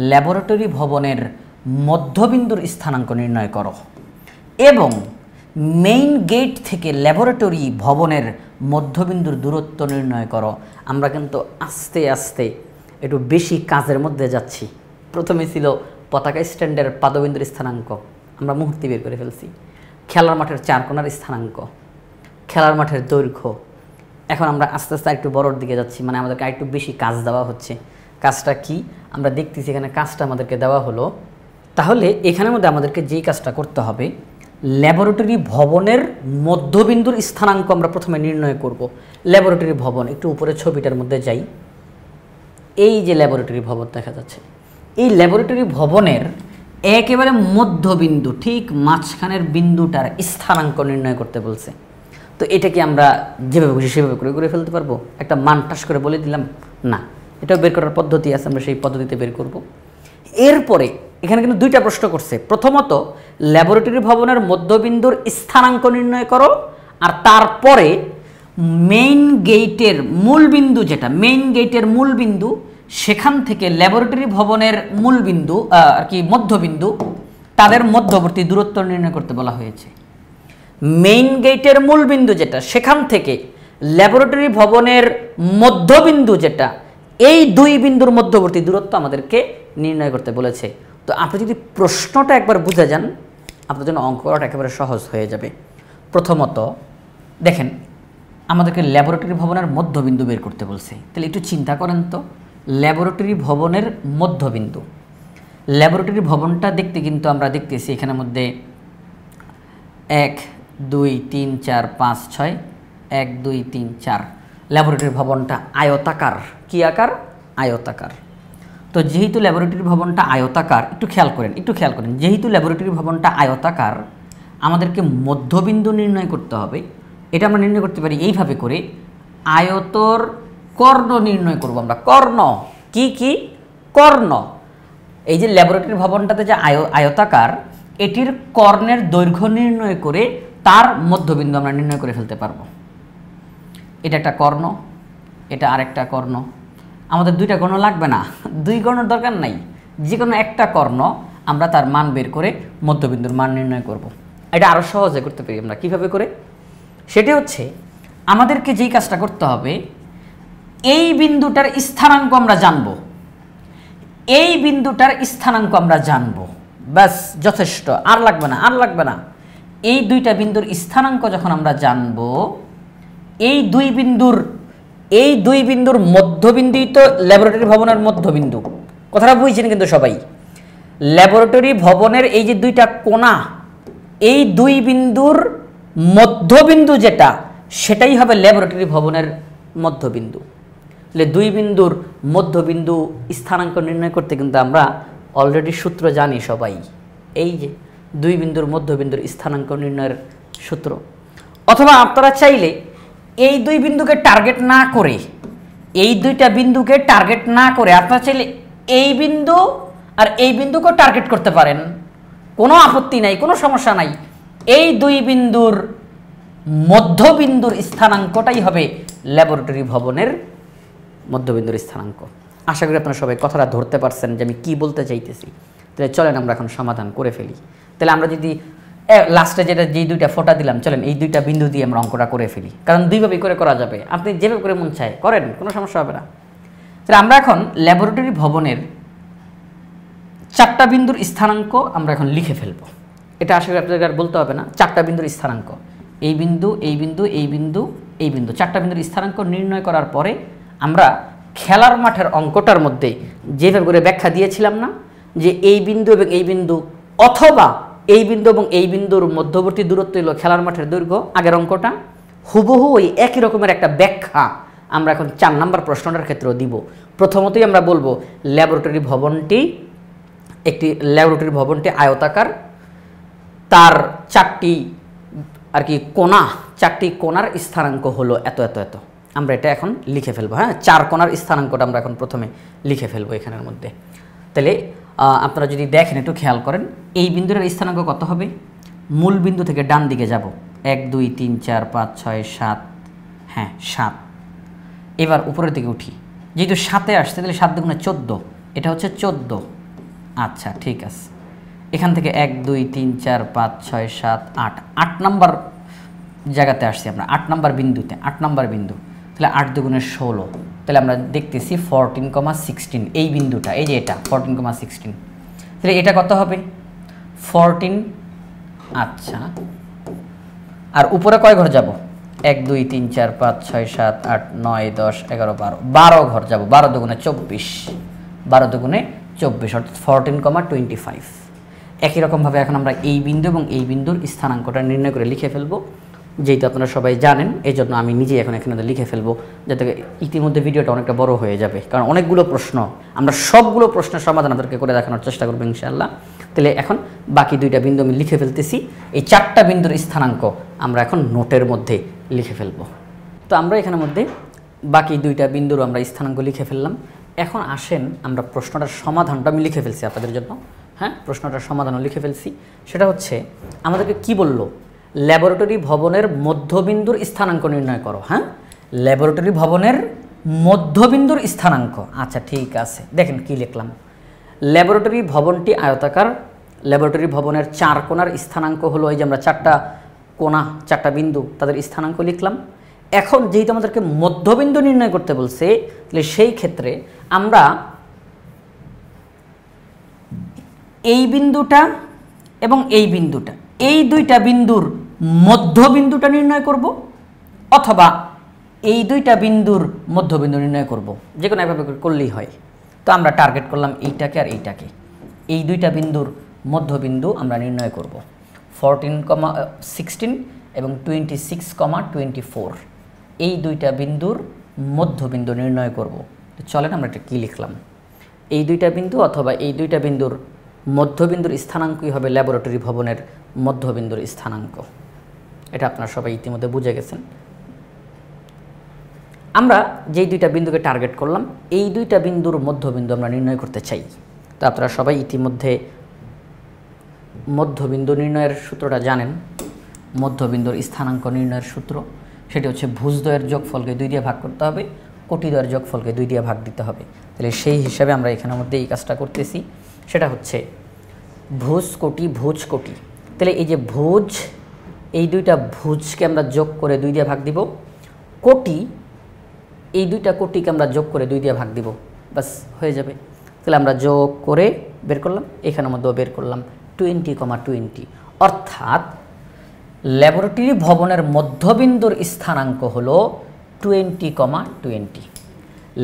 ল্যাবরেটরি ভবনের মধ্যবিন্দুর স্থানাঙ্ক নির্ণয় করো এবং মেইন গেট থেকে ল্যাবরেটরি ভবনের মধ্যবিন্দুর দূরত্ব নির্ণয় করো। আমরা কিন্তু আস্তে আস্তে একটু বেশি কাজের মধ্যে যাচ্ছি। প্রথমে ছিল পতাকা স্ট্যান্ডের পাদবিন্দুর স্থানাঙ্ক, আমরা মুহূর্তে বের করে ফেলছি। খেলার মাঠের 4 কোণার স্থানাঙ্ক, খেলার মাঠের দৈর্ঘ্য। এখন আমরা আস্তে আস্তে একটু বড়োর দিকে যাচ্ছি, মানে আমাদেরকে আরেকটু বেশি কাজ দেওয়া হচ্ছে। কাজটা কি আমরা দেখতেছি, এখানে কাজটা আমাদেরকে দেওয়া হলো। তাহলে এখানের মধ্যে আমাদেরকে যেই কাজটা করতে হবে, ল্যাবরেটরি ভবনের মধ্যবিন্দুর স্থানাঙ্ক আমরা প্রথমে নির্ণয় করব। ল্যাবরেটরি ভবন, একটু উপরে ছবিটার মধ্যে যাই, এই যে ল্যাবরেটরি ভবন দেখা যাচ্ছে, এই ল্যাবরেটরি ভবনের একেবারে মধ্যবিন্দু ঠিক মাঝখানের বিন্দুটার স্থানাঙ্ক নির্ণয় করতে বলছে। তো এটাকে আমরা যেভাবে খুশি সেভাবে করে ফেলতে পারবো? একটা মান টাস করে বলে দিলাম না, এটাও বের করার পদ্ধতি আছে, আমরা সেই পদ্ধতিতে বের করব। এরপরে এখানে কিন্তু দুইটা প্রশ্ন করছে। প্রথমত ল্যাবরেটরি ভবনের মধ্যবিন্দুর স্থানাঙ্ক নির্ণয় করো, আর তারপরে মেইন গেটের মূল বিন্দু, যেটা মেইন গেটের মূল বিন্দু, সেখান থেকে ল্যাবরেটরি ভবনের মূল বিন্দু আর কি মধ্যবিন্দু, তাদের মধ্যবর্তী দূরত্ব নির্ণয় করতে বলা হয়েছে। মেইন গেটের মূল বিন্দু যেটা, সেখান থেকে ল্যাবরেটরি ভবনের মধ্যবিন্দু যেটা, এই দুই বিন্দুর মধ্যবর্তী দূরত্ব আমাদেরকে নির্ণয় করতে বলেছে। তো আপনি যদি প্রশ্নটা একবার বুঝে যান, আপনার জন্য অঙ্ক করাটা একেবারে সহজ হয়ে যাবে। প্রথমত দেখেন, আমাদেরকে ল্যাবরেটরি ভবনের মধ্যবিন্দু বের করতে বলছে। তাহলে একটু চিন্তা করেন তো, ল্যাবরেটরি ভবনের মধ্যবিন্দু, ল্যাবরেটরি ভবনটা দেখতে কিন্তু আমরা দেখতেছি এখানের মধ্যে 1 2 3 4 5 6, 1 2 3 4, ল্যাবরেটরি ভবনটা আয়তাকার। কি আকার? আয়তাকার। তো যেহেতু ল্যাবরেটরি ভবনটা আয়তাকার, একটু খেয়াল করেন, যেহেতু ল্যাবরেটরি ভবনটা আয়তাকার, আমাদেরকে মধ্যবিন্দু নির্ণয় করতে হবে। এটা আমরা নির্ণয় করতে পারি এইভাবে করে, আয়তর কর্ণ নির্ণয় করব আমরা। কর্ণ কি? কর্ণ। এই যে ল্যাবরেটরি ভবনটাতে যে আয়তাকার, এটির কর্ণের দৈর্ঘ্য নির্ণয় করে তার মধ্যবিন্দু আমরা নির্ণয় করে ফেলতে পারবো। এটা একটা কর্ণ, এটা আরেকটা কর্ণ। আমাদের দুইটা কর্ণ লাগবে না, দুই কর্ণের দরকার নাই, যে কোনো একটা কর্ণ আমরা তার মান বের করে মধ্যবিন্দুর মান নির্ণয় করব। এটা আরও সহজে করতে পারি আমরা। কীভাবে করে? সেটি হচ্ছে, আমাদেরকে যেই কাজটা করতে হবে, এই বিন্দুটার স্থানাঙ্ক আমরা জানব, এই বিন্দুটার স্থানাঙ্ক আমরা জানব, ব্যাস যথেষ্ট, আর লাগবে না। এই দুইটা বিন্দুর স্থানাঙ্ক যখন আমরা জানব, এই দুই বিন্দুর মধ্যবিন্দুই তো ল্যাবরেটরি ভবনের মধ্যবিন্দু। কথাটা বুঝছেন কিন্তু সবাই? ল্যাবরেটরি ভবনের এই যে দুইটা কোণা, এই দুই বিন্দুর মধ্যবিন্দু যেটা, সেটাই হবে ল্যাবরেটরি ভবনের মধ্যবিন্দু। তাহলে দুই বিন্দুর মধ্যবিন্দু স্থানাঙ্ক নির্ণয় করতে কিন্তু আমরা অলরেডি সূত্র জানি সবাই। এই যে দুই বিন্দুর মধ্যবিন্দুর স্থানাঙ্ক নির্ণয়ের সূত্র। অথবা আপনারা চাইলে এই দুই বিন্দুকে টার্গেট না করে, এই দুইটা বিন্দুকে টার্গেট না করে আপনারা চাইলে এই বিন্দু আর এই বিন্দুকেও টার্গেট করতে পারেন, কোনো আপত্তি নাই, কোনো সমস্যা নাই। এই দুই বিন্দুর মধ্যবিন্দুর স্থানাঙ্কটাই হবে ল্যাবরেটরি ভবনের মধ্যবিন্দুর স্থানাঙ্ক। আশা করি আপনারা সবাই কথাটা ধরতে পারছেন যে আমি কি বলতে চাইতেছি। তাহলে চলেন আমরা এখন সমাধান করে ফেলি। তাহলে আমরা যদি লাস্টে যেই দুইটা ফোঁটা দিলাম, চলেন এই দুইটা বিন্দু দিয়ে আমরা অঙ্কটা করে ফেলি, কারণ দুইভাবে করে করা যাবে। আপনি যেভাবে করে মন চায় করেন, কোনো সমস্যা হবে না। তাহলে আমরা এখন ল্যাবরেটরি ভবনের 4টা বিন্দুর স্থানাঙ্ক আমরা এখন লিখে ফেলব। এটা আশা করি আপনাদের আর বলতে হবে না। 4টা বিন্দুর স্থানাঙ্ক, এই বিন্দু, এই বিন্দু, এই বিন্দু, এই বিন্দু, 4টা বিন্দুর স্থানাঙ্ক নির্ণয় করার পরে আমরা খেলার মাঠের অঙ্কটার মধ্যে যেভাবে করে ব্যাখ্যা দিয়েছিলাম না, যে এই বিন্দু এবং এই বিন্দু, অথবা এই বিন্দু এবং এই বিন্দুর মধ্যবর্তী দূরত্ব হলো খেলার মাঠের দৈর্ঘ্য, আগের অঙ্কটা হুবহু ওই একই রকমের একটা ব্যাখ্যা আমরা এখন 4 নম্বর প্রশ্নটার ক্ষেত্রেও দিব। প্রথমতই আমরা বলবো ল্যাবরেটরি ভবনটি আয়তাকার, তার 4টি আর কি কোণা, 4টি কোণার স্থানাঙ্ক হলো এত এত এত। আমরা এটা এখন লিখে ফেলবো। হ্যাঁ, 4 কোণার স্থানাঙ্কটা আমরা এখন প্রথমে লিখে ফেলবো এখানের মধ্যে। তাহলে আপনারা যদি দেখেন, একটু খেয়াল করেন, এই বিন্দুটার স্থানাঙ্ক কত হবে? মূল বিন্দু থেকে ডান দিকে যাব, 1 2 3 4 5 6 7, হ্যাঁ 7। এবার উপরের দিকে উঠি, যেহেতু 7-এ আসছে তাহলে 7 দুগুণে 14, এটা হচ্ছে 14। আচ্ছা ঠিক আছে, এখান থেকে 1 2 3 4 5 6 7 8, 8 নম্বর জায়গাতে আসছি আমরা, 8 নম্বর বিন্দুতে, 8 নম্বর বিন্দু। তাহলে 8 দুগুণে 16, তাহলে আমরা দেখতেছি 14,16 এই বিন্দুটা, এই যে এটা 14,16। তাহলে এটা কত হবে? 14। আচ্ছা, আর উপরে কয় ঘর যাব? 1 2 3 4 5 6 7 8 9 10 11 12, 12 ঘর যাব। 12 দুগুণে 24, 12 দুগুণে 24 অর্থাৎ 14,25। একই রকমভাবে এখন আমরা এই বিন্দু এবং এই বিন্দুর স্থানাঙ্কটা নির্ণয় করে লিখে ফেলবো। যেহেতু আপনারা সবাই জানেন, এই জন্য আমি নিজেই এখন এখানে লিখে ফেলবো, যাতে ইতিমধ্যে ভিডিওটা অনেকটা বড় হয়ে যাবে, কারণ অনেকগুলো প্রশ্ন, আমরা সবগুলো প্রশ্নের সমাধান আপনাদেরকে করে দেখানোর চেষ্টা করবো ইনশাআল্লাহ। তাহলে এখন বাকি 2টা বিন্দু আমি লিখে ফেলতেছি। এই 4টা বিন্দুর স্থানাঙ্ক আমরা এখন নোটের মধ্যে লিখে ফেলবো। তো আমরা এখানের মধ্যে বাকি 2টা বিন্দুর আমরা স্থানাঙ্ক লিখে ফেললাম। এখন আসেন আমরা প্রশ্নটার সমাধানটা আমি লিখে ফেলছি আপনাদের জন্য, হ্যাঁ, প্রশ্নটার সমাধানও লিখে ফেলছি। সেটা হচ্ছে আমাদেরকে কি বলল, ল্যাবরেটরি ভবনের মধ্যবিন্দুর স্থানাঙ্ক নির্ণয় করো। হ্যাঁ, ল্যাবরেটরি ভবনের মধ্যবিন্দুর স্থানাঙ্ক। আচ্ছা ঠিক আছে, দেখেন কি লিখলাম। ল্যাবরেটরি ভবনটি আয়তাকার, ল্যাবরেটরি ভবনের 4 কোণার স্থানাঙ্ক হলো, এই যে আমরা 4টা কোণা 4টা বিন্দু তাদের স্থানাঙ্ক লিখলাম। এখন যেহেতু আমাদেরকে মধ্যবিন্দু নির্ণয় করতে বলছে, তাহলে সেই ক্ষেত্রে আমরা এই বিন্দুটা এবং এই বিন্দুটা, এই দুইটা বিন্দুর মধ্যবিন্দুটা নির্ণয় করব, অথবা এই দুইটা বিন্দুর মধ্যবিন্দু নির্ণয় করব, যে কোনো একভাবে করলেই হয়। তো আমরা টার্গেট করলাম এইটাকে আর এইটাকে, এই দুইটা বিন্দুর মধ্যবিন্দু আমরা নির্ণয় করব। 14,16 এবং 26,24 এই দুইটা বিন্দুর মধ্যবিন্দু নির্ণয় করব। তো চলেন আমরা এটা কী লিখলাম, এই দুইটা বিন্দু অথবা এই দুইটা বিন্দুর মধ্যবিন্দুর স্থানাঙ্কই হবে ল্যাবরেটরি ভবনের মধ্যবিন্দুর স্থানাঙ্ক। এটা আপনারা সবাই ইতিমধ্যে বুঝে গেছেন। আমরা যেই দুইটা বিন্দুকে টার্গেট করলাম, এই দুইটা বিন্দুর মধ্যবিন্দু আমরা নির্ণয় করতে চাই। তো আপনারা সবাই ইতিমধ্যে মধ্যবিন্দু নির্ণয়ের সূত্রটা জানেন। মধ্যবিন্দুর স্থানাঙ্ক নির্ণয়ের সূত্র সেটি হচ্ছে ভুজদ্বয়ের যোগফলকে 2 দিয়ে ভাগ করতে হবে, কোটিদ্বয়ের যোগফলকে 2 দিয়ে ভাগ দিতে হবে। তাহলে সেই হিসাবে আমরা এখানের মধ্যে এই কাজটা করতেছি। সেটা হচ্ছে ভুজ কোটি ভুজ কোটি। তাহলে এই যে ভুজ, এই দুইটা ভুজকে আমরা যোগ করে 2 দিয়ে ভাগ দিব, কোটি এই দুইটা কোটিকে আমরা যোগ করে 2 দিয়ে ভাগ দিব, বাস হয়ে যাবে। তাহলে আমরা যোগ করে বের করলাম, এখানের মধ্যেও বের করলাম 20,20। অর্থাৎ ল্যাবরেটরি ভবনের মধ্যবিন্দুর স্থানাঙ্ক হলো 20,20।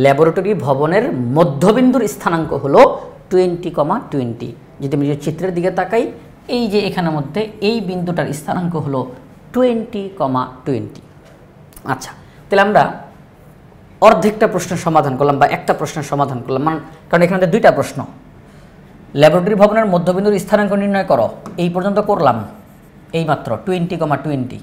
ল্যাবরেটরি ভবনের মধ্যবিন্দুর স্থানাঙ্ক হলো 20,20। যদি আমি চিত্রের দিকে তাকাই, এই যে এখানের মধ্যে এই বিন্দুটার স্থানাঙ্ক হলো 20,20। আচ্ছা, তাহলে আমরা অর্ধেকটা প্রশ্নের সমাধান করলাম বা একটা প্রশ্নের সমাধান করলাম, কারণ এখানে 2টা প্রশ্ন। ল্যাবরেটরি ভবনের মধ্যবিন্দুর স্থানাঙ্ক নির্ণয় করো, এই পর্যন্ত করলাম এইমাত্র 20,20।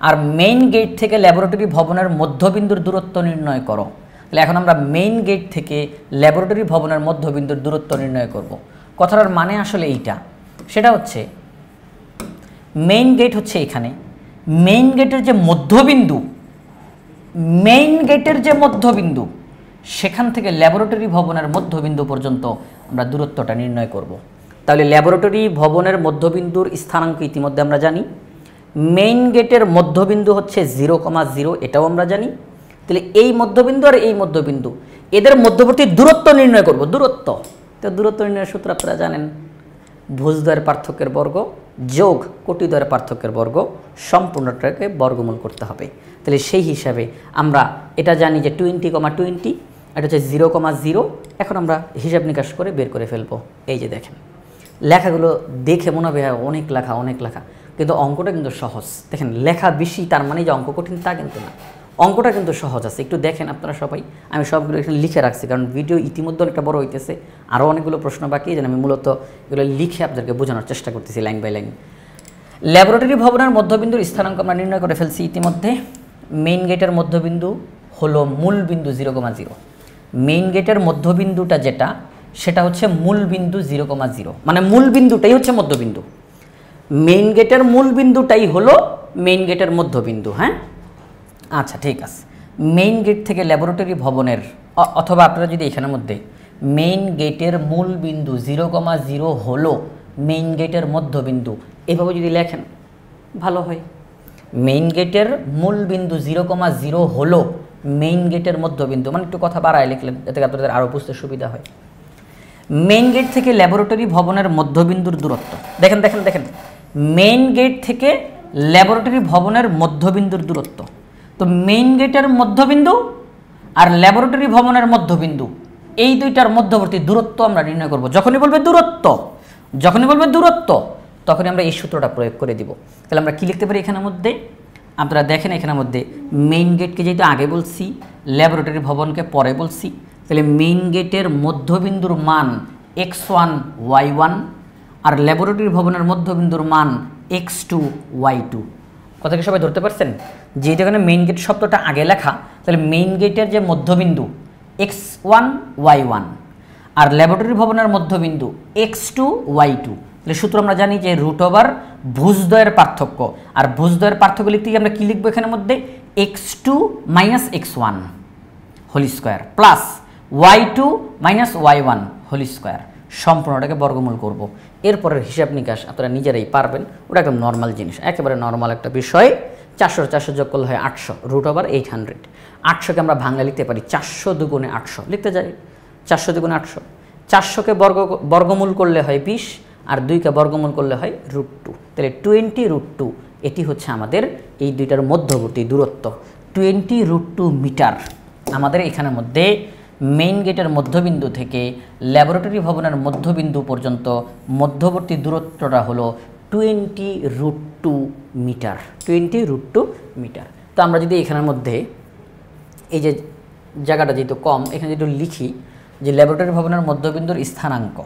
আর মেইন গেট থেকে ল্যাবরেটরি ভবনের মধ্যবিন্দুর দূরত্ব নির্ণয় করো। তাহলে এখন আমরা মেইন গেট থেকে ল্যাবরেটরি ভবনের মধ্যবিন্দুর দূরত্ব নির্ণয় করব। কথাটার মানে আসলে এইটা, সেটা হচ্ছে মেইন গেট হচ্ছে এখানে, মেইন গেটের যে মধ্যবিন্দু, মেইন গেটের যে মধ্যবিন্দু, সেখান থেকে ল্যাবরেটরি ভবনের মধ্যবিন্দু পর্যন্ত আমরা দূরত্বটা নির্ণয় করব। তাহলে ল্যাবরেটরি ভবনের মধ্যবিন্দুর স্থানাঙ্ক ইতিমধ্যে আমরা জানি, মেইন গেটের মধ্যবিন্দু হচ্ছে 0,0, এটাও আমরা জানি। তাহলে এই মধ্যবিন্দু আর এই মধ্যবিন্দু, এদের মধ্যবর্তী দূরত্ব নির্ণয় করব। দূরত্ব, তো দূরত্ব নির্ণয়ের সূত্র আপনারা জানেন, ভুজদ্বয়ের পার্থক্যের বর্গ যোগ কোটিদ্বয়ের পার্থক্যের বর্গ, সম্পূর্ণটাকে বর্গমূল করতে হবে। তাহলে সেই হিসাবে আমরা এটা জানি যে 20,20, এটা হচ্ছে 0,0। এখন আমরা হিসাব নিকাশ করে বের করে ফেলবো। এই যে দেখেন, লেখাগুলো দেখে মনে হবে অনেক লেখা অনেক লেখা, কিন্তু অঙ্কটা কিন্তু সহজ। দেখেন, লেখা বেশি তার মানে যে অঙ্ক কঠিন তা কিন্তু না, অঙ্কটা কিন্তু সহজ আছে। একটু দেখেন আপনারা সবাই, আমি সবগুলো এখানে লিখে রাখছি, কারণ ভিডিও ইতিমধ্যে অনেকটা বড় হইতেছে, আরও অনেকগুলো প্রশ্ন বাকি, যেন আমি মূলত এগুলো লিখে আপনাদেরকে বোঝানোর চেষ্টা করতেছি লাইন বাই লাইন। ল্যাবরেটরি ভবনের মধ্যবিন্দুর স্থানাঙ্ক আমরা নির্ণয় করে ফেলছি ইতিমধ্যে। মেইন গেটের মধ্যবিন্দু হলো মূল বিন্দু 0,0। মেইন গেটের মধ্যবিন্দুটা যেটা, সেটা হচ্ছে মূল বিন্দু 0,0, মানে মূল বিন্দুটাই হচ্ছে মধ্যবিন্দু। মেইন গেটের মূল বিন্দুটাই হলো মেইন গেটের মধ্যবিন্দু। হ্যাঁ, আচ্ছা ঠিক আছে। মেইন গেট থেকে ল্যাবরেটরি ভবনের, অথবা আপনারা যদি এখানের মধ্যে মেইন গেটের মূল বিন্দু 0,0 হলো মেইন গেটের মধ্যবিন্দু, এভাবে যদি লেখেন ভালো হয়। মেইন গেটের মূল বিন্দু 0,0 হলো মেইন গেটের মধ্যবিন্দু, মানে একটু কথা বাড়ায় লিখলেন যাতে আপনাদের আরও বুঝতে সুবিধা হয়। মেইন গেট থেকে ল্যাবরেটরি ভবনের মধ্যবিন্দুর দূরত্ব, দেখেন দেখেন দেখেন, মেইন গেট থেকে ল্যাবরেটরি ভবনের মধ্যবিন্দুর দূরত্ব। তো মেইন গেটের মধ্যবিন্দু আর ল্যাবরেটরি ভবনের মধ্যবিন্দু, এই দুইটার মধ্যবর্তী দূরত্ব আমরা নির্ণয় করব। যখনই বলবে দূরত্ব, যখনই বলবে দূরত্ব, তখনই আমরা এই সূত্রটা প্রয়োগ করে দিব। তাহলে আমরা কি লিখতে পারি এখানের মধ্যে, আপনারা দেখেন এখানের মধ্যে মেইন গেটকে যেহেতু আগে বলছি, ল্যাবরেটরি ভবনকে পরে বলছি, তাহলে মেইন গেটের মধ্যবিন্দুর মান x1 y1 আর ল্যাবরেটরি ভবনের মধ্যবিন্দুর মান x2 y2। কথা কি সবাই ধরতে পারছেন? যেহেতু এখানে মেইন গেট শব্দটা আগে লেখা, তাহলে মেইন গেটের যে মধ্যবিন্দু x1 y1 আর ল্যাবরেটরি ভবনের মধ্যবিন্দু x2 y2। তাহলে সূত্র আমরা জানি যে √ ভুজদ্বয়ের পার্থক্য, আর ভুজদ্বয়ের পার্থক্য লিখতে গিয়ে আমরা কি লিখবো এখানের মধ্যে x2 - x1 whole square plus y2 - y1 whole square, সম্পূর্ণটাকে বর্গমূল করব। এরপরের হিসাব নিকাশ আপনারা নিজেরাই পারবেন, ওটা একদম নর্মাল জিনিস, একেবারে নর্মাল একটা বিষয়। 400 যোগ করলে হয় 800, √800। 800কে আমরা বাংলা লিখতে পারি 400 দুগুণে 800, লিখতে যাই 400 দুগুণে 800। 400কে বর্গমূল করলে হয় 20, আর 2কে বর্গমূল করলে হয় √2। তাহলে 20√2, এটি হচ্ছে আমাদের এই দুইটার মধ্যবর্তী দূরত্ব 20√2 মিটার। আমাদের এখানের মধ্যে মেইন গেটের মধ্যবিন্দু থেকে ল্যাবরেটরি ভবনের মধ্যবিন্দু পর্যন্ত মধ্যবর্তী দূরত্বটা হলো 20√2 মিটার, 20√2 মিটার। তো আমরা যদি এখানের মধ্যে এই যে জায়গাটা যেহেতু কম, এখানে যেহেতু লিখি যে ল্যাবরেটরি ভবনের মধ্যবিন্দুর স্থানাঙ্ক,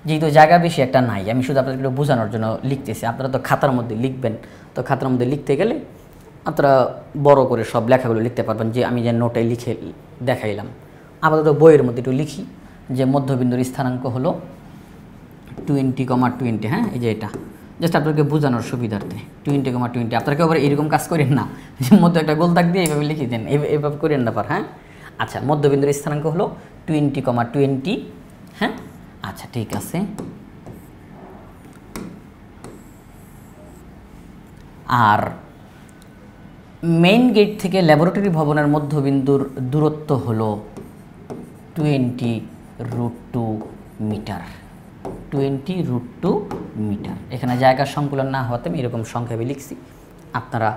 যেহেতু জায়গা বেশি একটা নাই, আমি শুধু আপনাদের একটু বোঝানোর জন্য লিখতেছি। আপনারা তো খাতার মধ্যে লিখবেন, তো খাতার মধ্যে লিখতে গেলে আপনারা বড় করে সব লেখাগুলো লিখতে পারবেন, যে আমি যে নোটে লিখে দেখাইলাম। আপাতত বইয়ের মধ্যে একটু লিখি যে মধ্যবিন্দুর স্থানাঙ্ক হলো 20,20। হ্যাঁ, এই যে এটা জাস্ট আপনাদেরকে বোঝানোর সুবিধার্থে 20,20। আপনারা কেউ আবার এরকম কাজ করেন না যে মধ্যে একটা গোল দাগ দিয়ে এইভাবে লিখে দেন, এইভাবে করেন না পার। হ্যাঁ, আচ্ছা, মধ্যবিন্দুর স্থানাঙ্ক হলো 20,20। হ্যাঁ, আচ্ছা, ঠিক আছে। আর মেইন গেট থেকে ল্যাবরেটরি ভবনের মধ্যবিন্দুর দূরত্ব হলো 20√2 মিটার, 20√2 মিটার। এখানে জায়গার সংকুলন না হওয়াতে আমি এরকম সংক্ষেপে লিখছি। আপনারা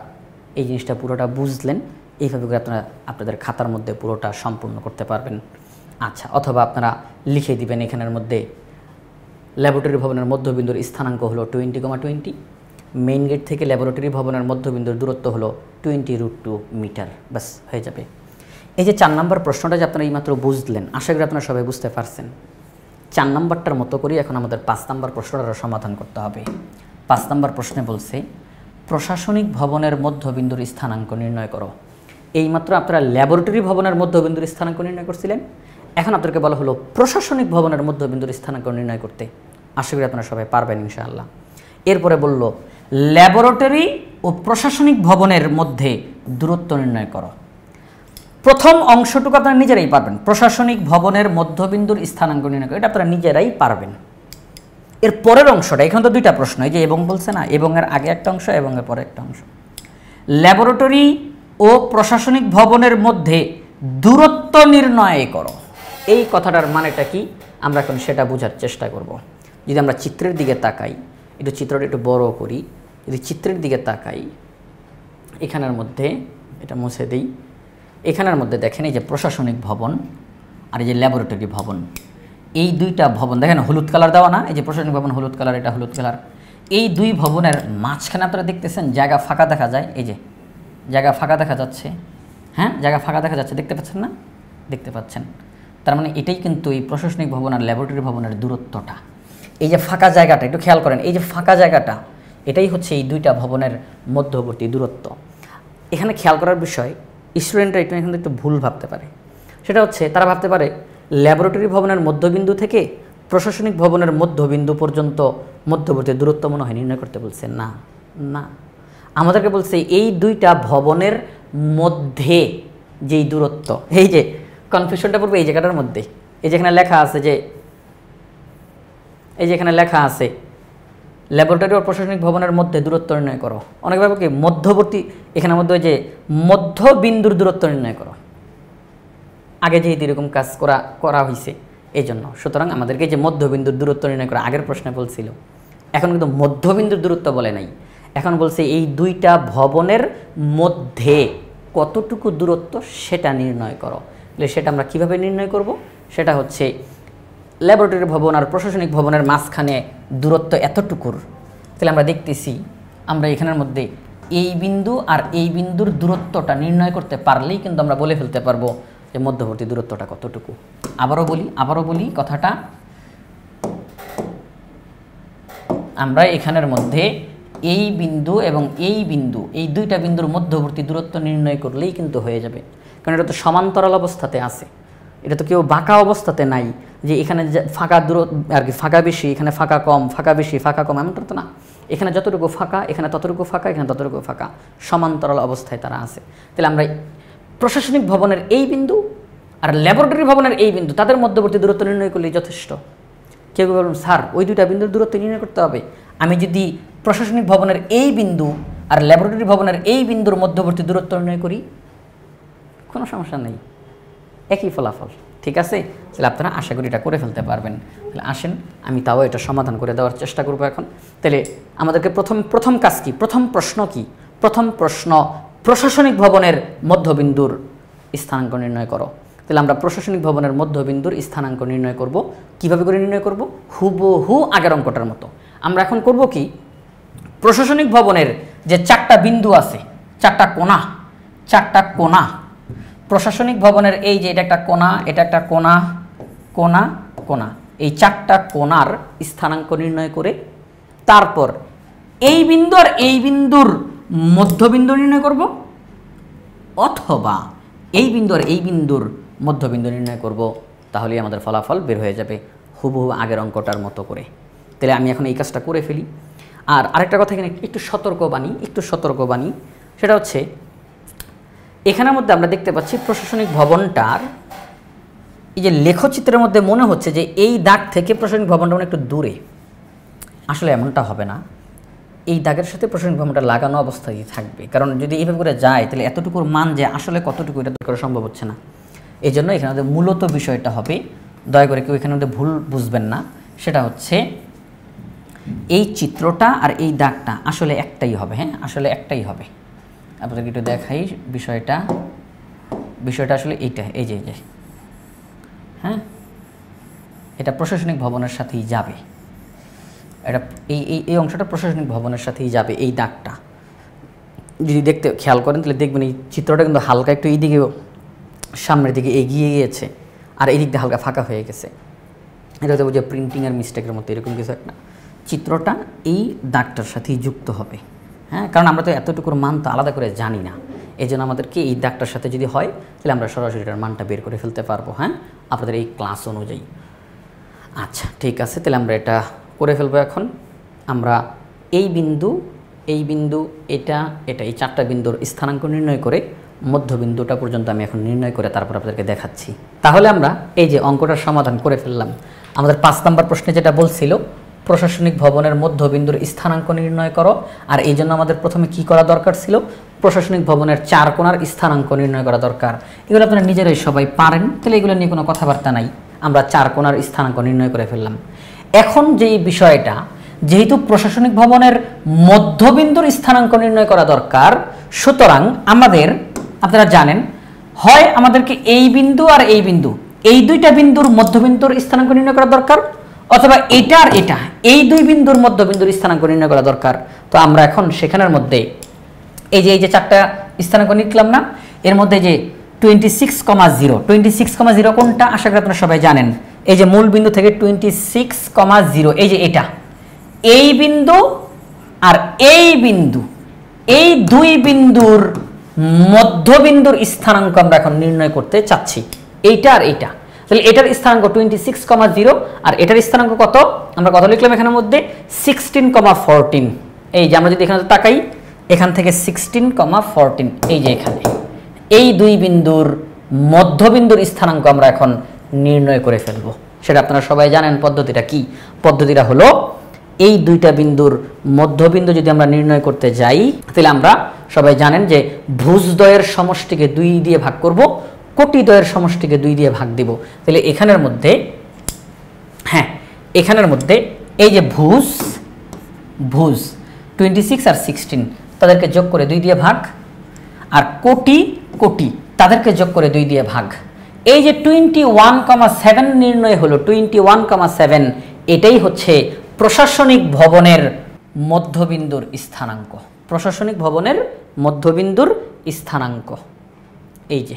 এই জিনিসটা পুরোটা বুঝলেন, এইভাবে করে আপনারা আপনাদের খাতার মধ্যে পুরোটা সম্পূর্ণ করতে পারবেন। আচ্ছা, অথবা আপনারা লিখে দিবেন এখানের মধ্যে ল্যাবরেটরি ভবনের মধ্যবিন্দুর স্থানাঙ্ক হলো 20,20, মেইন গেট থেকে ল্যাবরেটরি ভবনের মধ্যবিন্দুর দূরত্ব হলো 20√2 মিটার, ব্যাস হয়ে যাবে। এই যে 4 নম্বর প্রশ্নটা যে আপনারা এইমাত্র বুঝলেন, আশা করি আপনারা সবাই বুঝতে পারছেন। 4 নম্বরটার মতো করেই এখন আমাদের 5 নম্বর প্রশ্নটার সমাধান করতে হবে। 5 নম্বর প্রশ্নে বলছে প্রশাসনিক ভবনের মধ্যবিন্দুর স্থানাঙ্ক নির্ণয় করো। এইমাত্র আপনারা ল্যাবরেটরি ভবনের মধ্যবিন্দুর স্থানাঙ্ক নির্ণয় করছিলেন, এখন আপনাদেরকে বলা হলো প্রশাসনিক ভবনের মধ্যবিন্দুর স্থানাঙ্ক নির্ণয় করতে। আশা করি আপনারা সবাই পারবেন ইনশাআল্লাহ। এরপরে বলল ল্যাবরেটরি ও প্রশাসনিক ভবনের মধ্যে দূরত্ব নির্ণয় করো। প্রথম অংশটুকু আপনারা নিজেরাই পারবেন, প্রশাসনিক ভবনের মধ্যবিন্দুর স্থানাঙ্ক নির্ণয় করো, এটা আপনারা নিজেরাই পারবেন। এর পরের অংশটা, এখানে তো দুইটা প্রশ্ন, এই যে এবং বলছে না, এবং এর আগে একটা অংশ এবং এর পরে একটা অংশ। ল্যাবরেটরি ও প্রশাসনিক ভবনের মধ্যে দূরত্ব নির্ণয় করো, এই কথাটার মানেটা কি আমরা এখন সেটা বোঝার চেষ্টা করব। যদি আমরা চিত্রের দিকে তাকাই, একটু চিত্রটা একটু বড় করি, যদি চিত্রের দিকে তাকাই, এখানের মধ্যে এটা মুছে দিই, এখানের মধ্যে দেখেন এই যে প্রশাসনিক ভবন আর এই যে ল্যাবরেটরি ভবন, এই দুইটা ভবন দেখেন হলুদ কালার দেওয়া না, এই যে প্রশাসনিক ভবন হলুদ কালার, এটা হলুদ কালার। এই দুই ভবনের মাঝখানে আপনারা দেখতেছেন জায়গা ফাঁকা দেখা যায়, এই যে জায়গা ফাঁকা দেখা যাচ্ছে। হ্যাঁ, জায়গা ফাঁকা দেখা যাচ্ছে, দেখতে পাচ্ছেন না? দেখতে পাচ্ছেন। তার মানে এটাই কিন্তু এই প্রশাসনিক ভবন আর ল্যাবরেটরি ভবনের দূরত্বটা। এই যে ফাঁকা জায়গাটা একটু খেয়াল করেন, এই যে ফাঁকা জায়গাটা, এটাই হচ্ছে এই দুইটা ভবনের মধ্যবর্তী দূরত্ব। এখানে খেয়াল করার বিষয়, স্টুডেন্টরা এটা এখানে একটু ভুল ভাবতে পারে, সেটা হচ্ছে তারা ভাবতে পারে ল্যাবরেটরি ভবনের মধ্যবিন্দু থেকে প্রশাসনিক ভবনের মধ্যবিন্দু পর্যন্ত মধ্যবর্তী দূরত্ব মনে হয় নির্ণয় করতে বলছে। না না, আমাদেরকে বলছে এই দুইটা ভবনের মধ্যে যেই দূরত্ব, এই যে কনফিউশনটা পড়বে এই জায়গাটার মধ্যে, এই যেখানে লেখা আছে যে, এই যে এখানে লেখা আছে ল্যাবরেটরি ও প্রশাসনিক ভবনের মধ্যে দূরত্ব নির্ণয় করো। অনেক ভাবে কি মধ্যবর্তী, এখানের মধ্যে ওই যে মধ্যবিন্দুর দূরত্ব নির্ণয় করো, আগে যেহেতু এরকম কাজ করা হয়েছে এই জন্য। সুতরাং আমাদেরকে যে মধ্যবিন্দুর দূরত্ব নির্ণয় করা আগের প্রশ্নে বলছিল, এখন কিন্তু মধ্যবিন্দুর দূরত্ব বলে নাই, এখন বলছে এই দুইটা ভবনের মধ্যে কতটুকু দূরত্ব সেটা নির্ণয় করো। তাহলে সেটা আমরা কিভাবে নির্ণয় করব? সেটা হচ্ছে ল্যাবরেটরি ভবন আর প্রশাসনিক ভবনের মাঝখানে দূরত্ব এতটুকুর, তাহলে আমরা দেখতেছি আমরা এখানের মধ্যে এই বিন্দু আর এই বিন্দুর দূরত্বটা নির্ণয় করতে পারলেই কিন্তু আমরা বলে ফেলতে পারবো যে মধ্যবর্তী দূরত্বটা কতটুকু। আবারও বলি কথাটা, আমরা এখানের মধ্যে এই বিন্দু এবং এই বিন্দু, এই দুইটা বিন্দুর মধ্যবর্তী দূরত্ব নির্ণয় করলেই কিন্তু হয়ে যাবে, কারণ এটা তো সমান্তরাল অবস্থাতে আছে। এটা তো কেউ বাঁকা অবস্থাতে নাই যে এখানে ফাঁকা দূর আর কি, ফাঁকা বেশি, এখানে ফাঁকা কম, ফাঁকা বেশি, ফাঁকা কম, এমনটা তো না। এখানে যতটুকু ফাঁকা, এখানে ততটুকু ফাঁকা, এখানে ততটুকু ফাঁকা, সমান্তরাল অবস্থায় তারা আছে। তাহলে আমরা প্রশাসনিক ভবনের এই বিন্দু আর ল্যাবরেটরি ভবনের এই বিন্দু, তাদের মধ্যবর্তী দূরত্ব নির্ণয় করলেই যথেষ্ট। কেউ কেউ বলবেন স্যার ওই দুইটা বিন্দুর দূরত্ব নির্ণয় করতে হবে, আমি যদি প্রশাসনিক ভবনের এই বিন্দু আর ল্যাবরেটরি ভবনের এই বিন্দুর মধ্যবর্তী দূরত্ব নির্ণয় করি, কোনো সমস্যা নেই, একই ফলাফল। ঠিক আছে, তাহলে আপনারা আশা করি এটা করে ফেলতে পারবেন। তাহলে আসেন আমি তাও এটা সমাধান করে দেওয়ার চেষ্টা করবো এখন। তাহলে আমাদেরকে প্রথম কাজ কি, প্রথম প্রশ্ন কি? প্রথম প্রশ্ন, প্রশাসনিক ভবনের মধ্যবিন্দুর স্থানাঙ্ক নির্ণয় করো। তাহলে আমরা প্রশাসনিক ভবনের মধ্যবিন্দুর স্থানাঙ্ক নির্ণয় করব। কিভাবে করে নির্ণয় করব? হুবহু আগের অঙ্কটার মতো। আমরা এখন করব কি, প্রশাসনিক ভবনের যে 4টা বিন্দু আছে, 4টা কোণা, প্রশাসনিক ভবনের এই যে এটা একটা কোণা, এটা একটা কোণা, কোণা, কোণা, এই 4টা কোণার স্থানাঙ্ক নির্ণয় করে তারপর এই বিন্দু আর এই বিন্দুর মধ্যবিন্দু নির্ণয় করব, অথবা এই বিন্দু আর এই বিন্দুর মধ্যবিন্দু নির্ণয় করব। তাহলেই আমাদের ফলাফল বের হয়ে যাবে হুবহু আগের অঙ্কটার মতো করে। তাহলে আমি এখন এই কাজটা করে ফেলি। আর আরেকটা কথা এখানে একটু সতর্কবাণী, সেটা হচ্ছে এখানের মধ্যে আমরা দেখতে পাচ্ছি প্রশাসনিক ভবনটার এই যে লেখচিত্রের মধ্যে মনে হচ্ছে যে এই দাগ থেকে প্রশাসনিক ভবনটা একটু দূরে। আসলে এমনটা হবে না, এই দাগের সাথে প্রশাসনিক ভবনটা লাগানো অবস্থায় থাকবে। কারণ যদি এইভাবে করে যায় তাহলে এতটুকুর মান যে আসলে কতটুকু এটা করা সম্ভব হচ্ছে না। এই জন্য এখানে মূলত বিষয়টা হবে, দয়া করে কেউ এখানে ভুল বুঝবেন না, সেটা হচ্ছে এই চিত্রটা আর এই দাগটা আসলে একটাই হবে। হ্যাঁ, আসলে একটাই হবে। আপনাদেরকে একটু দেখাই বিষয়টা আসলে এইটা, এই যে হ্যাঁ, এটা প্রশাসনিক ভবনের সাথেই যাবে। এটা এই অংশটা প্রশাসনিক ভবনের সাথেই যাবে। এই দাগটা যদি দেখতে খেয়াল করেন তাহলে দেখবেন এই চিত্রটা কিন্তু হালকা একটু এইদিকে সামনের দিকে এগিয়ে গিয়েছে, আর এই দিক দিয়ে হালকা ফাঁকা হয়ে গেছে। এটা হতে যে প্রিন্টিংয়ের মিস্টেকের মতো এরকম কিছু একটা। চিত্রটা এই দাগটার সাথেই যুক্ত হবে। হ্যাঁ, কারণ আমরা তো এতটুকুর মান তো আলাদা করে জানি না, এই জন্য আমাদেরকে এই দাগটার সাথে যদি হয় তাহলে আমরা সরাসরি এটার মানটা বের করে ফেলতে পারবো। হ্যাঁ, আপনাদের এই ক্লাস অনুযায়ী। আচ্ছা ঠিক আছে, তাহলে আমরা এটা করে ফেলবো। এখন আমরা এই বিন্দু এটা এই 4টা বিন্দুর স্থানাঙ্ক নির্ণয় করে মধ্যবিন্দুটা পর্যন্ত আমি এখন নির্ণয় করে তারপর আপনাদেরকে দেখাচ্ছি। তাহলে আমরা এই যে অঙ্কটার সমাধান করে ফেললাম। আমাদের 5 নম্বর প্রশ্নে যেটা বলছিল প্রশাসনিক ভবনের মধ্যবিন্দুর স্থানাঙ্ক নির্ণয় করো, আর এই জন্য আমাদের প্রথমে কি করা দরকার ছিল, প্রশাসনিক ভবনের 4 কোণার স্থানাঙ্ক নির্ণয় করা দরকার। এগুলো আপনারা নিজেরাই সবাই পারেন, তাহলে এগুলো নিয়ে কোনো কথাবার্তা নাই। আমরা 4 কোণার স্থানাঙ্ক নির্ণয় করে ফেললাম। এখন যেই বিষয়টা, যেহেতু প্রশাসনিক ভবনের মধ্যবিন্দুর স্থানাঙ্ক নির্ণয় করা দরকার, সুতরাং আমাদের, আপনারা জানেন, হয় আমাদেরকে এই বিন্দু আর এই বিন্দু, এই দুইটা বিন্দুর মধ্যবিন্দুর স্থানাঙ্ক নির্ণয় করা দরকার, অথবা এটা আর এটা, এই দুই বিন্দুর মধ্যবিন্দুর স্থানাঙ্ক নির্ণয় করা দরকার। তো আমরা এখন সেখানের মধ্যে এই যে 4টা স্থানাঙ্ক নিলাম না, এর মধ্যে যে 26,0 কোনটা আশা করি আপনারা সবাই জানেন। এই যে মূল বিন্দু থেকে 26,0, এই যে এটা, এই বিন্দু আর এই বিন্দু, এই দুই বিন্দুর মধ্যবিন্দুর স্থানাঙ্ক আমরা এখন নির্ণয় করতে চাচ্ছি, এইটা আর এইটা। তাহলে এটার স্থানাঙ্ক 26,0 আর এটার স্থানাঙ্ক কত, আমরা কত লিখলাম এখানের মধ্যে 16,14। এই যে আমরা যদি এখানে তাকাই, এখান থেকে 16,14, এই যে এখানে এই দুই বিন্দুর মধ্যবিন্দুর স্থানাঙ্ক আমরা এখন নির্ণয় করে ফেলব। সেটা আপনারা সবাই জানেন। পদ্ধতিটা কি? পদ্ধতিটা হলো এই দুইটা বিন্দুর মধ্যবিন্দু যদি আমরা নির্ণয় করতে যাই, তাহলে আমরা সবাই জানেন যে ভুজদ্বয়ের সমষ্টিকে 2 দিয়ে ভাগ করব, কোটিদ্বয়ের সমষ্টিকে 2 দিয়ে ভাগ দিব। তাহলে এখানের মধ্যে, হ্যাঁ, এখানের মধ্যে এই যে ভুজ 26 আর 16 তাদেরকে যোগ করে 2 দিয়ে ভাগ, আর কোটি তাদেরকে যোগ করে 2 দিয়ে ভাগ। এই যে 21,7 নির্ণয় হলো, 21,7, এটাই হচ্ছে প্রশাসনিক ভবনের মধ্যবিন্দুর স্থানাঙ্ক। প্রশাসনিক ভবনের মধ্যবিন্দুর স্থানাঙ্ক এই যে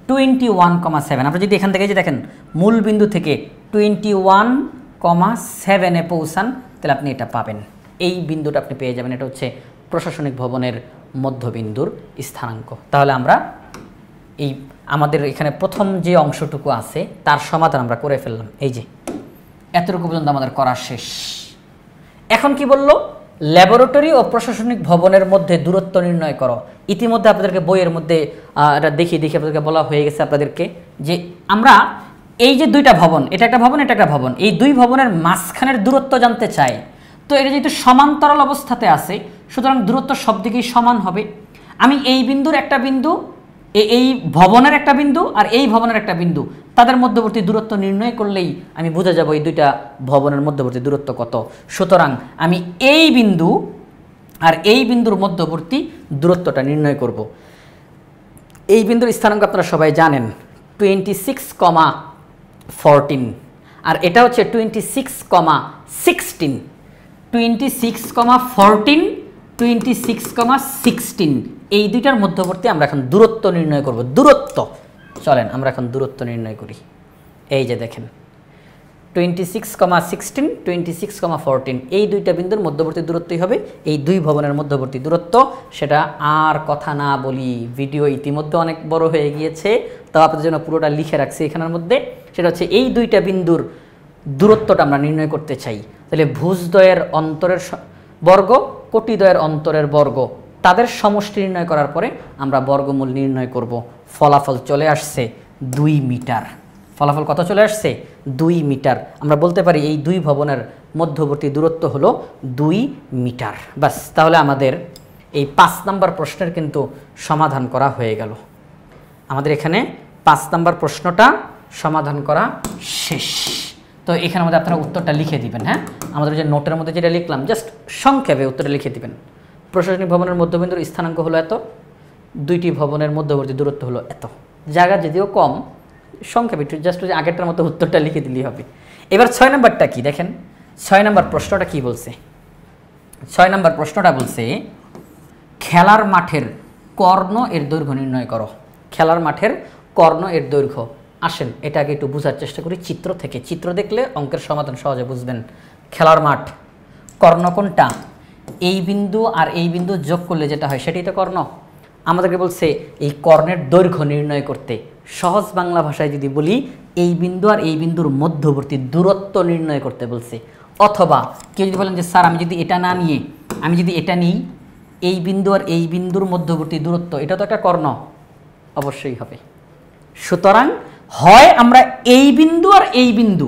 21,7। আপনি যদি এখান থেকে যে দেখেন মূল বিন্দু থেকে 21,7 পৌঁছান, তাহলে আপনি এটা পাবেন। এই বিন্দুটা আপনি পেয়ে যাবেন, এটা হচ্ছে প্রশাসনিক ভবনের মধ্যবিন্দুর স্থানাঙ্ক। তাহলে আমরা এই আমাদের এখানে প্রথম যে অংশটুকু আছে তার সমাধান আমরা করে ফেললাম। এই যে এতটুকু পর্যন্ত আমাদের করা শেষ। এখন কি বলল? ল্যাবরেটরি ও প্রশাসনিক ভবনের মধ্যে দূরত্ব নির্ণয় করো। ইতিমধ্যে আপনাদেরকে বইয়ের মধ্যে এটা দেখিয়ে আপনাদেরকে বলা হয়ে গেছে আপনাদেরকে যে আমরা এই যে দুইটা ভবন, এটা একটা ভবন, এটা একটা ভবন, এই দুই ভবনের মাঝখানের দূরত্ব জানতে চাই। তো এটা যেহেতু সমান্তরাল অবস্থাতে আছে, সুতরাং দূরত্ব সব দিকেই সমান হবে। আমি এই বিন্দুর একটা বিন্দু, এই ভবনের একটা বিন্দু আর এই ভবনের একটা বিন্দু, তাদের মধ্যবর্তী দূরত্ব নির্ণয় করলেই আমি বুঝে যাব এই দুইটা ভবনের মধ্যবর্তী দূরত্ব কত। সুতরাং আমি এই বিন্দু আর এই বিন্দুর মধ্যবর্তী দূরত্বটা নির্ণয় করব। এই বিন্দুর স্থানাঙ্ক আপনারা সবাই জানেন 26,14, আর এটা হচ্ছে 26,16। 26,14, 26,16, এই দুইটার মধ্যবর্তী আমরা এখন দূরত্ব নির্ণয় করব। দূরত্ব, চলেন আমরা এখন দূরত্ব নির্ণয় করি। এই যে দেখেন 26,16, 26,14, এই দুইটা বিন্দুর মধ্যবর্তী দূরত্বই হবে এই দুই ভবনের মধ্যবর্তী দূরত্ব। সেটা আর কথা না বলি, ভিডিও ইতিমধ্যে অনেক বড় হয়ে গিয়েছে, তাও আপনাদের জন্য পুরোটা লিখে রাখছি এখানের মধ্যে। সেটা হচ্ছে এই দুইটা বিন্দুর দূরত্বটা আমরা নির্ণয় করতে চাই। তাহলে ভুজদ্বয়ের অন্তরের বর্গ, কোটিদ্বয়ের অন্তরের বর্গ, তাদের সমষ্টি নির্ণয় করার পরে আমরা বর্গমূল নির্ণয় করব। ফলাফল চলে আসছে 2 মিটার। ফলাফল কত চলে আসছে? 2 মিটার। আমরা বলতে পারি এই দুই ভবনের মধ্যবর্তী দূরত্ব হলো 2 মিটার। বাস, তাহলে আমাদের এই 5 নম্বর প্রশ্নের কিন্তু সমাধান করা হয়ে গেল। আমাদের এখানে 5 নম্বর প্রশ্নটা সমাধান করা শেষ। তো এখানে মধ্যে আপনারা উত্তরটা লিখে দিবেন। হ্যাঁ, আমাদের যে নোটের মধ্যে যেটা লিখলাম জাস্ট সংক্ষেপে উত্তরটা লিখে দিবেন। প্রশাসনিক ভবনের মধ্যবিন্দুর স্থানাঙ্ক হলো এত, দুইটি ভবনের মধ্যবর্তী দূরত্ব হলো এত। জায়গা যদিও কম, সংক্ষেপে একটু জাস্ট আগেরটার মতো উত্তরটা লিখে দিলেই হবে। এবার 6 নম্বরটা কি দেখেন, 6 নম্বর প্রশ্নটা কি বলছে? 6 নম্বর প্রশ্নটা বলছে খেলার মাঠের কর্ণ এর দৈর্ঘ্য নির্ণয় করো। খেলার মাঠের কর্ণ এর দৈর্ঘ্য। আসেন এটা আগে একটু বোঝার চেষ্টা করি চিত্র থেকে। চিত্র দেখলে অঙ্কের সমাধান সহজে বুঝবেন। খেলার মাঠ, কর্ণ কোনটা? এই বিন্দু আর এই বিন্দু যোগ করলে যেটা হয় সেটাই তো কর্ণ। আমাদেরকে বলছে এই কর্ণের দৈর্ঘ্য নির্ণয় করতে। সহজ বাংলা ভাষায় যদি বলি, এই বিন্দু আর এই বিন্দুর মধ্যবর্তী দূরত্ব নির্ণয় করতে বলছে। অথবা কেউ যদি বলেন যে স্যার আমি যদি এটা না নিয়ে, আমি যদি এটা নিই, এই বিন্দু আর এই বিন্দুর মধ্যবর্তী দূরত্ব, এটা তো একটা কর্ণ, অবশ্যই হবে। সুতরাং হয় আমরা এই বিন্দু আর এই বিন্দু,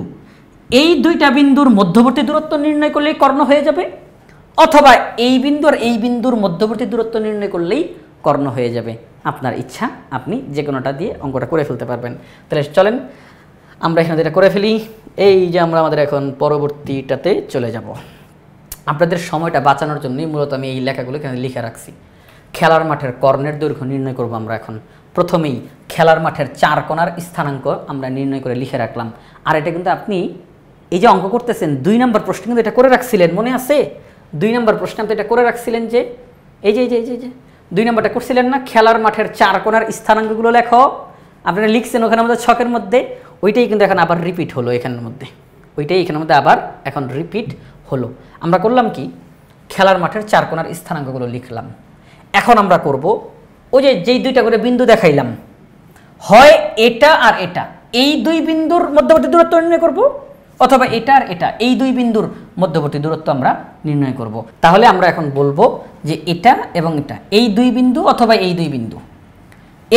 এই দুইটা বিন্দুর মধ্যবর্তী দূরত্ব নির্ণয় করলেই কর্ণ হয়ে যাবে, অথবা এই বিন্দু আর এই বিন্দুর মধ্যবর্তী দূরত্ব নির্ণয় করলেই কর্ণ হয়ে যাবে। আপনার ইচ্ছা, আপনি যে কোনোটা দিয়ে অঙ্কটা করে ফেলতে পারবেন। তাহলে চলেন আমরা এখানে যেটা করে ফেলি। এই যে আমরা আমাদের এখন পরবর্তীটাতে চলে যাব। আপনাদের সময়টা বাঁচানোর জন্যই মূলত আমি এই লেখাগুলো এখানে লিখে রাখছি। খেলার মাঠের কর্ণের দৈর্ঘ্য নির্ণয় করব আমরা এখন। প্রথমেই খেলার মাঠের 4 কোণার স্থানাঙ্ক আমরা নির্ণয় করে লিখে রাখলাম। আর এটা কিন্তু আপনি এই যে অঙ্ক করতেছেন 2 নম্বর প্রশ্ন কিন্তু এটা করে রাখছিলেন, মনে আছে? 2 নম্বর প্রশ্নে আপনি এটা করে রাখছিলেন যে এই যে 2 নম্বরটা করছিলেন না, খেলার মাঠের 4 কোণার স্থানাঙ্কগুলো লেখো। আপনারা লিখছেন ওখানে আমাদের ছকের মধ্যে, ওইটাই কিন্তু এখন আবার রিপিট হলো এখানের মধ্যে, ওইটাই এখানের মধ্যে আবার এখন রিপিট হলো। আমরা করলাম কি, খেলার মাঠের 4 কোণার স্থানাঙ্কগুলো লিখলাম। এখন আমরা করব ওই যেই দুইটা করে বিন্দু দেখাইলাম, হয় এটা আর এটা, এই দুই বিন্দুর মধ্যবর্তী দূরত্ব নির্ণয় করব, অথবা এটা আর এটা, এই দুই বিন্দুর মধ্যবর্তী দূরত্ব আমরা নির্ণয় করব। তাহলে আমরা এখন বলবো যে এটা এবং এটা, এই দুই বিন্দু অথবা এই দুই বিন্দু,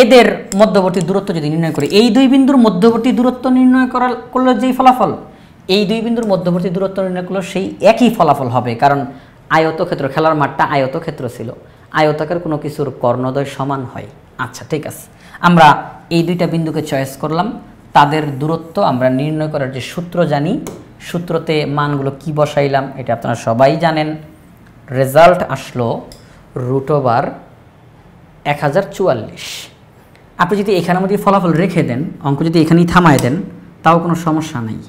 এদের মধ্যবর্তী দূরত্ব যদি নির্ণয় করি, এই দুই বিন্দুর মধ্যবর্তী দূরত্ব নির্ণয় করলে যেই ফলাফল, এই দুই বিন্দুর মধ্যবর্তী দূরত্ব নির্ণয় করলে সেই একই ফলাফল হবে। কারণ আয়তক্ষেত্র, খেলার মাঠটা আয়তক্ষেত্র ছিল, আয়তাকার কোনো কিছুর কর্ণদ্বয় সমান হয়। আচ্ছা ঠিক আছে, আমরা এই দুইটা বিন্দুকে চয়েস করলাম, তাদের দূরত্ব আমরা নির্ণয় করার যে সূত্র জানি, সূত্রতে মানগুলো কি বসাইলাম এটা আপনারা সবাই জানেন। রেজাল্ট আসলো √1044। আপনি যদি এখানের মধ্যে ফলাফল রেখে দেন, অঙ্ক যদি এখানেই থামায় দেন, তাও কোনো সমস্যা নেই।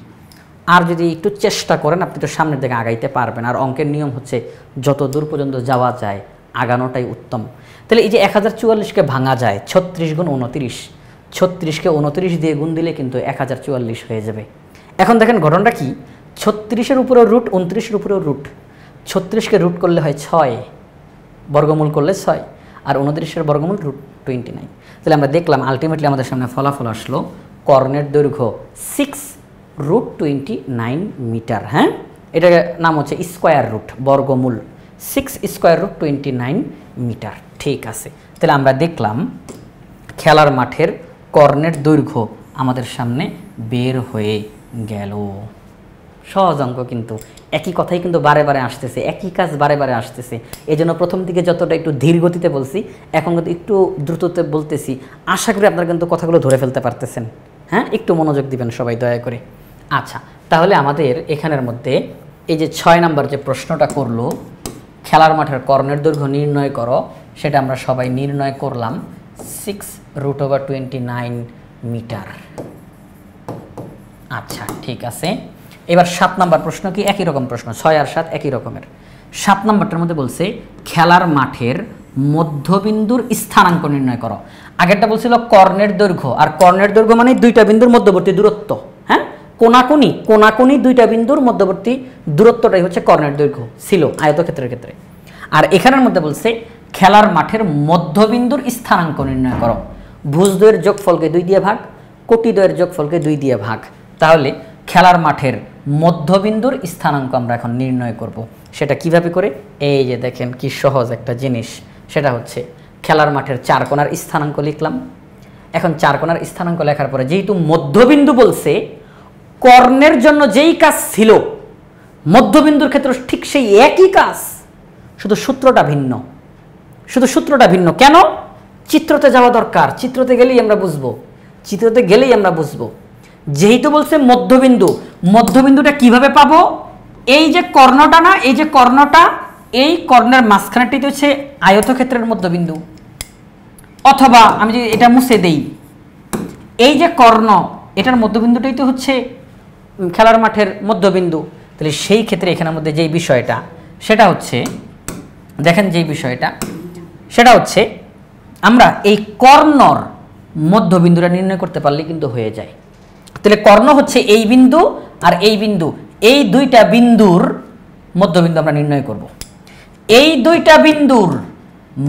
আর যদি একটু চেষ্টা করেন আপনি তো সামনের দিকে আগাইতে পারবেন। আর অঙ্কের নিয়ম হচ্ছে যত দূর পর্যন্ত যাওয়া যায় আগানোটাই উত্তম। তাহলে এই যে 1044কে ভাঙা যায় 36 গুণ 29, 36কে 29 দিয়ে গুণ দিলে কিন্তু 1044 হয়ে যাবে। এখন দেখেন ঘটনাটা কি, 36-এর উপরেও রুট, 29-এর উপরেও রুট। 36কে রুট করলে হয় 6, বর্গমূল করলে 6, আর 29-এর বর্গমূল √29। তাহলে আমরা দেখলাম আলটিমেটলি আমাদের সামনে ফলাফল আসলো কর্ণের দৈর্ঘ্য 6√29 মিটার। হ্যাঁ, এটার নাম হচ্ছে স্কোয়ার রুট, বর্গমূল 6√29 মিটার। ঠিক আছে, তাহলে আমরা দেখলাম খেলার মাঠের কর্ণের দৈর্ঘ্য আমাদের সামনে বের হয়ে গেল। সহজ অঙ্ক, কিন্তু একই কথাই কিন্তু বারে বারে আসতেছে, একই কাজ বারে বারে আসতেছে। এই জন্য প্রথম দিকে যতটা একটু ধীর গতিতে বলছি, এখন কিন্তু একটু দ্রুততে বলতেছি। আশা করি আপনারা কিন্তু কথাগুলো ধরে ফেলতে পারতেছেন। হ্যাঁ, একটু মনোযোগ দিবেন সবাই দয়া করে। আচ্ছা, তাহলে আমাদের এখানের মধ্যে এই যে 6 নাম্বার যে প্রশ্নটা করলো, খেলার মাঠের কর্ণের দৈর্ঘ্য নির্ণয় করো, সেটা আমরা সবাই নির্ণয় করলাম 6√29 মিটার। আচ্ছা, ঠিক আছে। এবার 7 নাম্বার প্রশ্ন কি একই রকম প্রশ্ন, 6 আর 7 একই রকমের। 7 নাম্বারটার মধ্যে বলছে খেলার মাঠের মধ্যবিন্দুর স্থানাঙ্ক নির্ণয় করো। আগেরটা বলছিল কর্ণের দৈর্ঘ্য, আর কর্ণের দৈর্ঘ্য মানে দুইটা বিন্দুর মধ্যবর্তী দূরত্ব। হ্যাঁ, কোনাকুনি দুইটা বিন্দুর মধ্যবর্তী দূরত্বটাই হচ্ছে কর্ণের দৈর্ঘ্য ছিল আয়তক্ষেত্রের ক্ষেত্রে। আর এখানের মধ্যে বলছে খেলার মাঠের মধ্যবিন্দুর স্থানাঙ্ক নির্ণয় করো। ভুজদ্বয়ের যোগফলকে 2 দিয়ে ভাগ, কোটিদ্বয়ের যোগফলকে 2 দিয়ে ভাগ। তাহলে খেলার মাঠের মধ্যবিন্দুর স্থানাঙ্ক আমরা এখন নির্ণয় করব। সেটা কিভাবে করে? এই যে দেখেন কি সহজ একটা জিনিস, সেটা হচ্ছে খেলার মাঠের 4 কোণার স্থানাঙ্ক লিখলাম। এখন 4 কোণার স্থানাঙ্ক লেখার পরে যেহেতু মধ্যবিন্দু বলছে, কর্ণের জন্য যেই কাজ ছিল মধ্যবিন্দুর ক্ষেত্রে ঠিক সেই একই কাজ, শুধু সূত্রটা ভিন্ন। কেন? চিত্রতে যাওয়া দরকার, চিত্রতে গেলেই আমরা বুঝবো। যেহেতু বলছে মধ্যবিন্দুটা কিভাবে পাবো? এই যে কর্ণটা না, এই যে কর্ণটা, এই কর্ণের মাঝখানেটি হচ্ছে আয়তক্ষেত্রের মধ্যবিন্দু। অথবা আমি যদি এটা মুছে দেই, এই যে কর্ণ, এটার মধ্যবিন্দুটাই তো হচ্ছে খেলার মাঠের মধ্যবিন্দু। তাহলে সেই ক্ষেত্রে এখানের মধ্যে যেই বিষয়টা, সেটা হচ্ছে দেখেন, সেটা হচ্ছে আমরা এই কর্ণর মধ্যবিন্দুটা নির্ণয় করতে পারলে কিন্তু হয়ে যায়। তাহলে কর্ণ হচ্ছে এই বিন্দু আর এই বিন্দু, এই দুইটা বিন্দুর মধ্যবিন্দু আমরা নির্ণয় করব। এই দুইটা বিন্দুর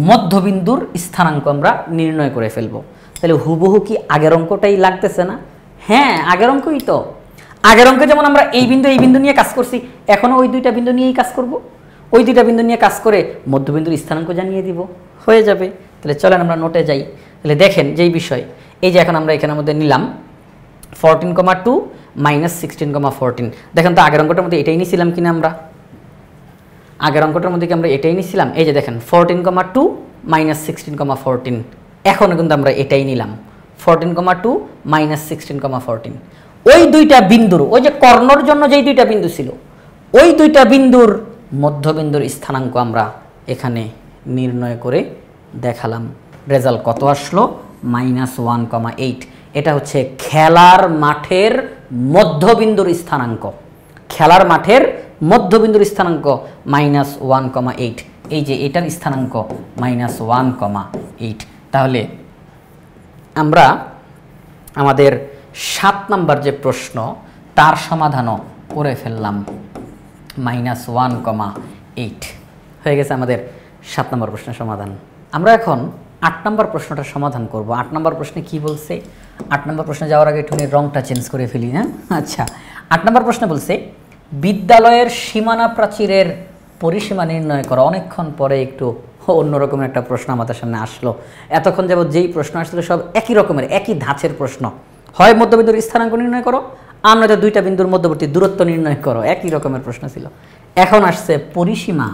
মধ্যবিন্দুর স্থানাঙ্ক আমরা নির্ণয় করে ফেলবো। তাহলে হুবহু কি আগের অঙ্কটাই লাগতেছে না? হ্যাঁ, আগের অঙ্কই তো। আগের অঙ্কে যেমন আমরা এই বিন্দু নিয়ে কাজ করছি, এখনও ওই দুইটা বিন্দু নিয়েই কাজ করব। ওই দুইটা বিন্দু নিয়ে কাজ করে মধ্যবিন্দুর স্থানাঙ্ক জানিয়ে দিব, হয়ে যাবে। তাহলে চলেন আমরা নোটে যাই। তাহলে দেখেন যেই বিষয়, এই যে এখন আমরা এখানের মধ্যে নিলাম 14,2 - 16,14। দেখেন তো আগের অঙ্কটার মধ্যে এটাই নিয়েছিলাম কিনা আমরা? আগের অঙ্কটার মধ্যে কি আমরা এটাই নিয়েছিলাম? এই যে দেখেন 14,2 - 16,14, এখনও কিন্তু আমরা এটাই নিলাম 14,2 - 16,14। ওই দুইটা বিন্দুর, ওই যে কর্ণর জন্য যেই দুইটা বিন্দু ছিল, ওই দুইটা বিন্দুর মধ্যবিন্দুর স্থানাঙ্ক আমরা এখানে নির্ণয় করে দেখালাম। রেজাল্ট কত আসলো? -1,8। এটা হচ্ছে খেলার মাঠের মধ্যবিন্দুর স্থানাঙ্ক। খেলার মাঠের মধ্যবিন্দুর স্থানাঙ্ক -1,8। এই যে এটার স্থানাঙ্ক -1,8। তাহলে আমরা আমাদের 7 নাম্বার যে প্রশ্ন, তার সমাধানও করে ফেললাম। -1,8 হয়ে গেছে আমাদের 7 নম্বর প্রশ্নের সমাধান। আমরা এখন 8 নম্বর প্রশ্নটা সমাধান করব। 8 নম্বর প্রশ্নে কি বলছে? 8 নম্বর প্রশ্নে যাওয়ার আগে একটু রংটা চেঞ্জ করে ফেলি না? আচ্ছা, 8 নম্বর প্রশ্নে বলছে বিদ্যালয়ের সীমানা প্রাচীরের পরিসীমা নির্ণয় করা। অনেকক্ষণ পরে একটু অন্যরকম একটা প্রশ্ন আমাদের সামনে আসলো। এতক্ষণ যাবত যেই প্রশ্ন আসছিল সব একই রকমের, একই ধাঁচের প্রশ্ন। হয় মধ্যবিন্দুর স্থানাঙ্ক নির্ণয় করো, আর নয়তো দুইটা বিন্দুর মধ্যবর্তী দূরত্ব নির্ণয় করো, একই রকমের প্রশ্ন ছিল। এখন আসছে পরিসীমা।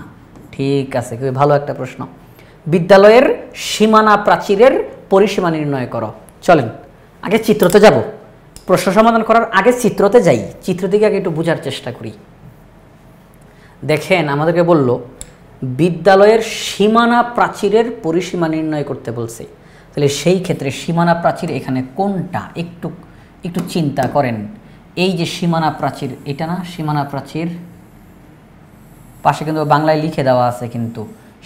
ঠিক আছে, খুবই ভালো একটা প্রশ্ন। বিদ্যালয়ের সীমানা প্রাচীরের পরিসীমা নির্ণয় করো। চলেন আগে চিত্রতে যাব। প্রশ্ন সমাধান করার আগে চিত্রতে যাই, চিত্র দিকে আগে একটু বোঝার চেষ্টা করি। দেখেন আমাদেরকে বলল বিদ্যালয়ের সীমানা প্রাচীরের পরিসীমা নির্ণয় করতে বলছে। তাহলে সেই ক্ষেত্রে সীমানা প্রাচীর এখানে কোনটা একটু চিন্তা করেন। এই যে সীমানা প্রাচীর, এটা না সীমানা প্রাচীর, পাশে কিন্তু বাংলায় লিখে দেওয়া আছে, কিন্তু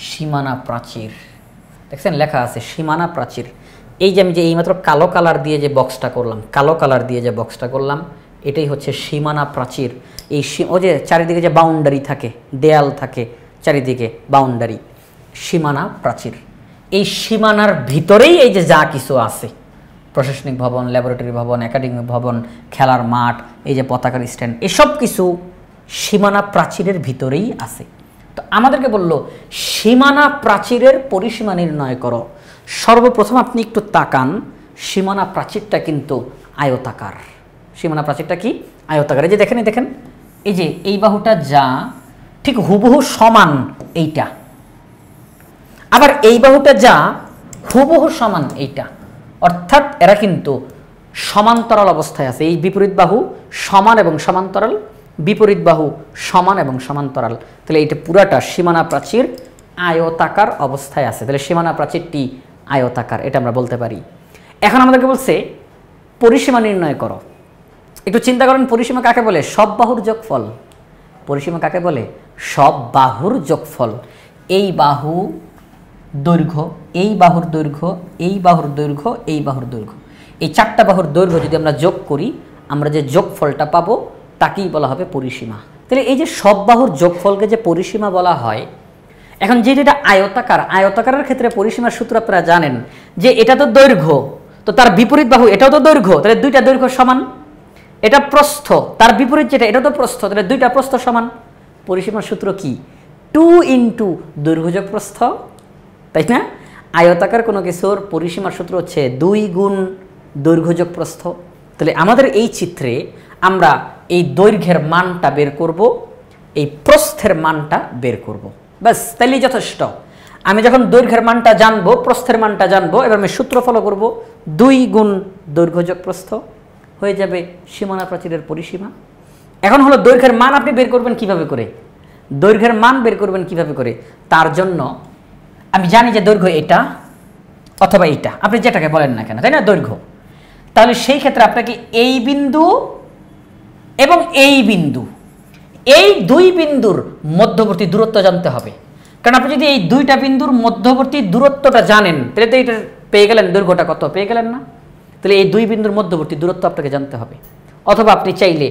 সীমানা প্রাচীর দেখছেন লেখা আছে সীমানা প্রাচীর। এই যে আমি যে এইমাত্র কালো কালার দিয়ে যে বক্সটা করলাম, এটাই হচ্ছে সীমানা প্রাচীর। এই ও যে চারিদিকে যে বাউন্ডারি থাকে, দেয়াল থাকে চারিদিকে বাউন্ডারি, সীমানা প্রাচীর। এই সীমানার ভিতরেই এই যে যা কিছু আছে, প্রশাসনিক ভবন, ল্যাবরেটরি ভবন, একাডেমিক ভবন, খেলার মাঠ, এই যে পতাকার স্ট্যান্ড, এসব কিছু সীমানা প্রাচীরের ভিতরেই আছে। তো আমাদেরকে বলল সীমানা প্রাচীরের পরিসীমা নির্ণয় করো। সর্বপ্রথম আপনি একটু তাকান, সীমানা প্রাচীরটা কিন্তু আয়তাকার। সীমানা প্রাচীরটা কি? আয়তাকার। এই যে দেখেন, দেখেন এই যে এই বাহুটা যা ঠিক হুবহু সমান এইটা, আবার এই বাহুটা যা হুবহু সমান এইটা, অর্থাৎ এরা কিন্তু সমান্তরাল অবস্থায় আছে। এই বিপরীত বাহু সমান এবং সমান্তরাল, বিপরীত বাহু সমান এবং সমান্তরাল। তাহলে এইটা পুরাটা সীমানা প্রাচীর আয়তাকার অবস্থায় আছে। তাহলে সীমানা প্রাচীরটি আয়তাকার, এটা আমরা বলতে পারি। এখন আমাদেরকে বলছে পরিসীমা নির্ণয় করো। একটু চিন্তা করেন, পরিসীমা কাকে বলে? সব বাহুর যোগফল। পরিসীমা কাকে বলে? সব বাহুর যোগফল। এই বাহু দৈর্ঘ্য, এই বাহুর দৈর্ঘ্য, এই বাহুর দৈর্ঘ্য, এই বাহুর দৈর্ঘ্য, এই চারটা বাহুর দৈর্ঘ্য যদি আমরা যোগ করি, আমরা যে যোগফলটা পাবো তাকেই বলা হবে পরিসীমা। তাহলে এই যে সব বাহুর যোগফলকে যে পরিসীমা বলা হয়, এখন যেটা আয়তাকার, আয়তাকারের ক্ষেত্রে পরিসীমার সূত্র আপনারা জানেন যে এটা তো দৈর্ঘ্য, তো তার বিপরীত বাহু এটাও তো দৈর্ঘ্য, তাহলে দুইটা দৈর্ঘ্য সমান। এটা প্রস্থ, তার বিপরীত যেটা এটা তো প্রস্থ, তাহলে দুইটা প্রস্থ সমান। পরিসীমার সূত্র কি? 2 ইন্টু দৈর্ঘ্য যোগ প্রস্থ, তাই না? আয়তাকার কোনো কিছুর পরিসীমার সূত্র হচ্ছে 2 গুণ দৈর্ঘ্য যোগ প্রস্থ। তাহলে আমাদের এই চিত্রে আমরা এই দৈর্ঘ্যের মানটা বের করব, এই প্রস্থের মানটা বের করব, ব্যাস তাইলেই যথেষ্ট। আমি যখন দৈর্ঘ্যের মানটা জানবো, প্রস্থের মানটা জানবো, এবার আমি সূত্র ফলো করব, 2 গুণ দৈর্ঘ্য যোগ প্রস্থ হয়ে যাবে সীমানা প্রাচীরের পরিসীমা। এখন হলো দৈর্ঘ্যের মান আপনি বের করবেন কিভাবে করে? দৈর্ঘ্যের মান বের করবেন কিভাবে করে? তার জন্য আমি জানি যে দৈর্ঘ্য এটা অথবা এইটা, আপনি যেটাকে বলেন না কেন, তাই না, দৈর্ঘ্য। তাহলে সেই ক্ষেত্রে আপনাকে এই বিন্দু এবং এই বিন্দু, এই দুই বিন্দুর মধ্যবর্তী দূরত্ব জানতে হবে। কারণ আপনি যদি এই দুইটা বিন্দুর মধ্যবর্তী দূরত্বটা জানেন, তাহলে তো এটা পেয়ে গেলেন, দৈর্ঘ্যটা কত পেয়ে গেলেন না? তাহলে এই দুই বিন্দুর মধ্যবর্তী দূরত্ব আপনাকে জানতে হবে। অথবা আপনি চাইলে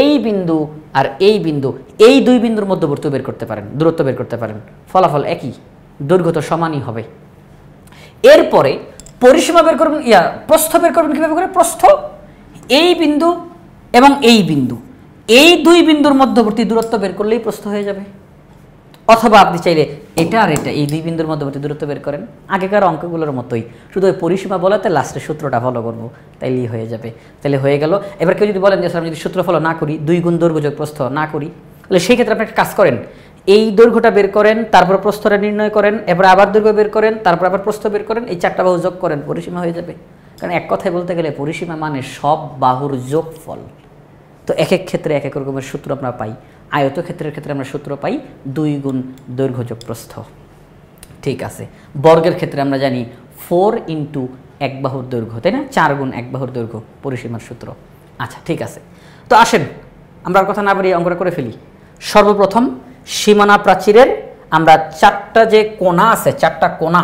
এই বিন্দু আর এই বিন্দু, এই দুই বিন্দুর মধ্যবর্তী বের করতে পারেন, দূরত্ব বের করতে পারেন, ফলাফল একই, দৈর্ঘ্য তো সমানই হবে। এরপরে পরিসীমা বের করবেন, প্রস্থ বের করবেন কিভাবে করে? প্রস্থ এই বিন্দু এবং এই বিন্দু, এই দুই বিন্দুর মধ্যবর্তী দূরত্ব বের করলেই প্রস্থ হয়ে যাবে। অথবা আপনি চাইলে এটা আর এটা, এই দুই বিন্দুর মধ্যবর্তী দূরত্ব বের করেন, আগেকার অঙ্কগুলোর মতোই, শুধু ওই পরিসীমা বলাতে লাস্টে সূত্রটা ফলো করবো, তাইলেই হয়ে যাবে। তাহলে হয়ে গেল। এবার কেউ যদি বলেন যে স্যার আমি যদি সূত্র ফলো না করি, 2 গুণ দৈর্ঘ্য যোগ প্রস্থ না করি, তাহলে সেই ক্ষেত্রে আপনি একটা কাজ করেন, এই দৈর্ঘ্যটা বের করেন, তারপর প্রস্থটা নির্ণয় করেন, এবার আবার দৈর্ঘ্য বের করেন, তারপর আবার প্রস্থ বের করেন, এই চারটা বাহু যোগ করেন, পরিসীমা হয়ে যাবে। কারণ এক কথায় বলতে গেলে পরিসীমা মানে সব বাহুর যোগফল। তো এক এক ক্ষেত্রে এক এক রকমের সূত্র আমরা পাই। আয়তক্ষেত্রের ক্ষেত্রে আমরা সূত্র পাই 2 গুণ দৈর্ঘ্য যোগ প্রস্থ, ঠিক আছে। বর্গের ক্ষেত্রে আমরা জানি 4 ইন্টু এক বাহুর দৈর্ঘ্য, তাই না, 4 গুণ এক বাহুর দৈর্ঘ্য পরিসীমার সূত্র। আচ্ছা ঠিক আছে, তো আসেন আমরা আর কথা না বাড়িয়ে অঙ্কটা করে ফেলি। সর্বপ্রথম সীমানা প্রাচীরের আমরা চারটা যে কোণা আছে, চারটা কোণা,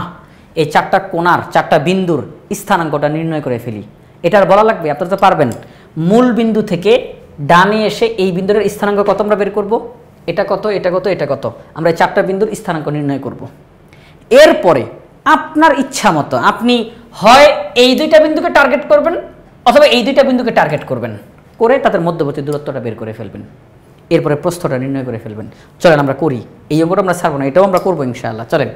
এই চারটা কোণার চারটা বিন্দুর স্থানাঙ্কটা নির্ণয় করে ফেলি। এটা আর বলা লাগবে, আপনারা তো পারবেন। মূল বিন্দু থেকে ডানে এসে এই বিন্দুর স্থানাঙ্ক কত আমরা বের করব, এটা কত, এটা কত, এটা কত, আমরা এই চারটা বিন্দুর স্থানাঙ্ক নির্ণয় করব। এরপরে আপনার ইচ্ছা মতো আপনি হয় এই দুইটা বিন্দুকে টার্গেট করবেন অথবা এই দুইটা বিন্দুকে টার্গেট করবেন, করে তাদের মধ্যবর্তী দূরত্বটা বের করে ফেলবেন, এরপরে প্রস্থটা নির্ণয় করে ফেলবেন। চলেন আমরা করি, এই অঙ্কটা আমরা ছাড়বো না, এটাও আমরা করবো ইনশাআল্লাহ। চলেন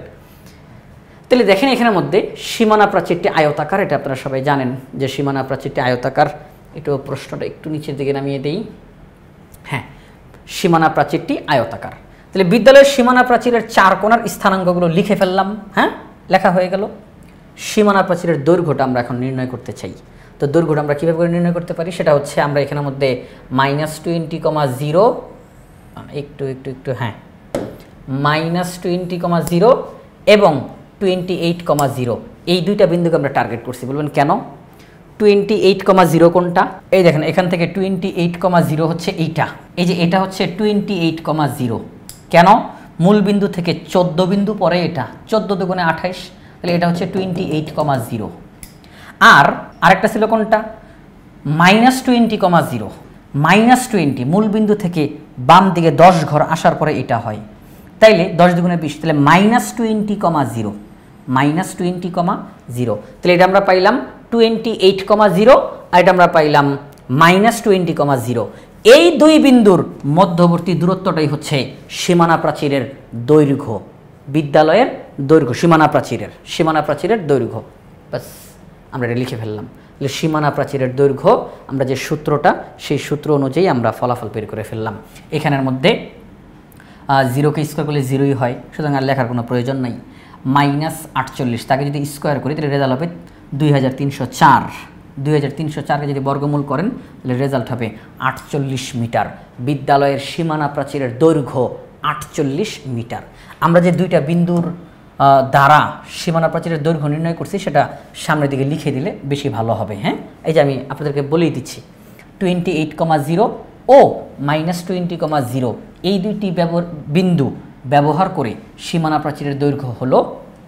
তাহলে দেখেন, এখানের মধ্যে সীমানা প্রাচীরটি আয়তাকার, এটা আপনারা সবাই জানেন যে সীমানা প্রাচীরটি আয়তাকার। একটু প্রশ্নটা একটু নিচের দিকে নামিয়ে দেই। হ্যাঁ, সীমানা প্রাচীরটি আয়তাকার। তাহলে বিদ্যালয়ের সীমানা প্রাচীরের 4 কোণার স্থানাঙ্কগুলো লিখে ফেললাম। হ্যাঁ, লেখা হয়ে গেল। সীমানা প্রাচীরের দৈর্ঘ্যটা আমরা এখন নির্ণয় করতে চাই। তো দৈর্ঘ্যটা আমরা কীভাবে করে নির্ণয় করতে পারি, সেটা হচ্ছে আমরা এখানের মধ্যে -20,0 একটু একটু একটু হ্যাঁ -20,0 এবং 28,0 এই দুইটা বিন্দুকে আমরা টার্গেট করছি। বলবেন কেন 28,0 কোনটা? এই দেখেন, এখান থেকে 28,0 হচ্ছে এইটা, এই যে এটা হচ্ছে 28,0। কেন? মূল বিন্দু থেকে 14 বিন্দু পরে এটা, 14 দুগুণে 28, তাহলে এটা হচ্ছে 28,0। আর আরেকটা ছিল কোনটা, -20,0, -20 মূল বিন্দু থেকে বাম দিকে 10 ঘর আসার পরে এটা হয়, তাইলে 10 দুগুণে 20, তাহলে -20,0, -20,0। তাহলে এটা আমরা পাইলাম 28,0 আর এটা আমরা পাইলাম -20,0। এই দুই বিন্দুর মধ্যবর্তী দূরত্বটাই হচ্ছে সীমানা প্রাচীরের দৈর্ঘ্য, বিদ্যালয়ের দৈর্ঘ্য, সীমানা প্রাচীরের দৈর্ঘ্য। বাস আমরা এটা লিখে ফেললাম। তাহলে সীমানা প্রাচীরের দৈর্ঘ্য, আমরা যে সূত্রটা, সেই সূত্র অনুযায়ী আমরা ফলাফল বের করে ফেললাম। এখানের মধ্যে 0কে স্কোয়ার করলে 0ই হয়, সুতরাং আর লেখার কোনো প্রয়োজন নাই। -48, তাকে যদি স্কোয়ার করি তাহলে রেজাল্ট হবে 2304। 2304কে যদি বর্গমূল করেন তাহলে রেজাল্ট হবে 48 মিটার। বিদ্যালয়ের সীমানা প্রাচীরের দৈর্ঘ্য 48 মিটার। আমরা যে দুইটা বিন্দুর দ্বারা সীমানা প্রাচীরের দৈর্ঘ্য নির্ণয় করছি সেটা সামনের দিকে লিখে দিলে বেশি ভালো হবে। হ্যাঁ, এই যে আমি আপনাদেরকে বলেই দিচ্ছি, 28,0 ও -20,0 এই দুইটি বিন্দু ব্যবহার করে সীমানা প্রাচীরের দৈর্ঘ্য হলো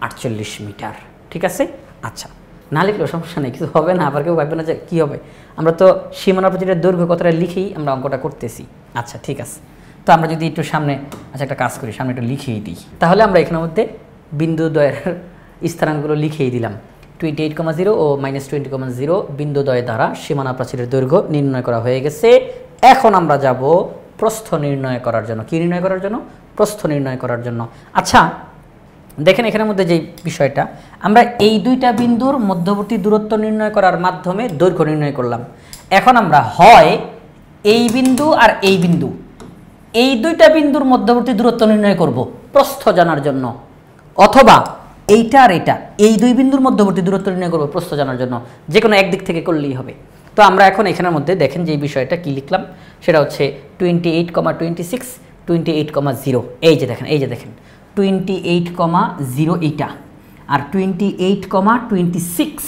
48 মিটার। ঠিক আছে? আচ্ছা, না লিখলেও সমস্যা নেই, কিছু হবে না, আবার কেউ ভাববে না যে কী হবে। আমরা তো সীমানা প্রাচীরের দৈর্ঘ্য কথাটা লিখেই আমরা অঙ্কটা করতেছি। আচ্ছা, ঠিক আছে। তো আমরা যদি একটু সামনে একটা কাজ করি, সামনে একটু লিখেই দিই, তাহলে আমরা এখানের মধ্যে বিন্দুদ্বয়ের স্থানাঙ্কগুলো লিখেই দিলাম। 28,0 ও -20,0 বিন্দুদ্বয় দ্বারা সীমানা প্রাচীরের দৈর্ঘ্য নির্ণয় করা হয়ে গেছে। এখন আমরা যাব প্রস্থ নির্ণয় করার জন্য। কি নির্ণয় করার জন্য? প্রস্থ নির্ণয় করার জন্য। আচ্ছা দেখেন, এখানের মধ্যে যে বিষয়টা, আমরা এই দুইটা বিন্দুর মধ্যবর্তী দূরত্ব নির্ণয় করার মাধ্যমে দৈর্ঘ্য নির্ণয় করলাম। এখন আমরা হয় এই বিন্দু আর এই বিন্দু, এই দুইটা বিন্দুর মধ্যবর্তী দূরত্ব নির্ণয় করব প্রস্থ জানার জন্য, অথবা এইটা আর এটা, এই দুই বিন্দুর মধ্যবর্তী দূরত্ব নির্ণয় করব প্রস্থ জানার জন্য। যে কোনো একদিক থেকে করলেই হবে। তো আমরা এখন এখানের মধ্যে দেখেন যে বিষয়টা কি লিখলাম, সেটা হচ্ছে 28,26, 28,0। এই যে দেখেন 28,0 এইটা, আর 28,26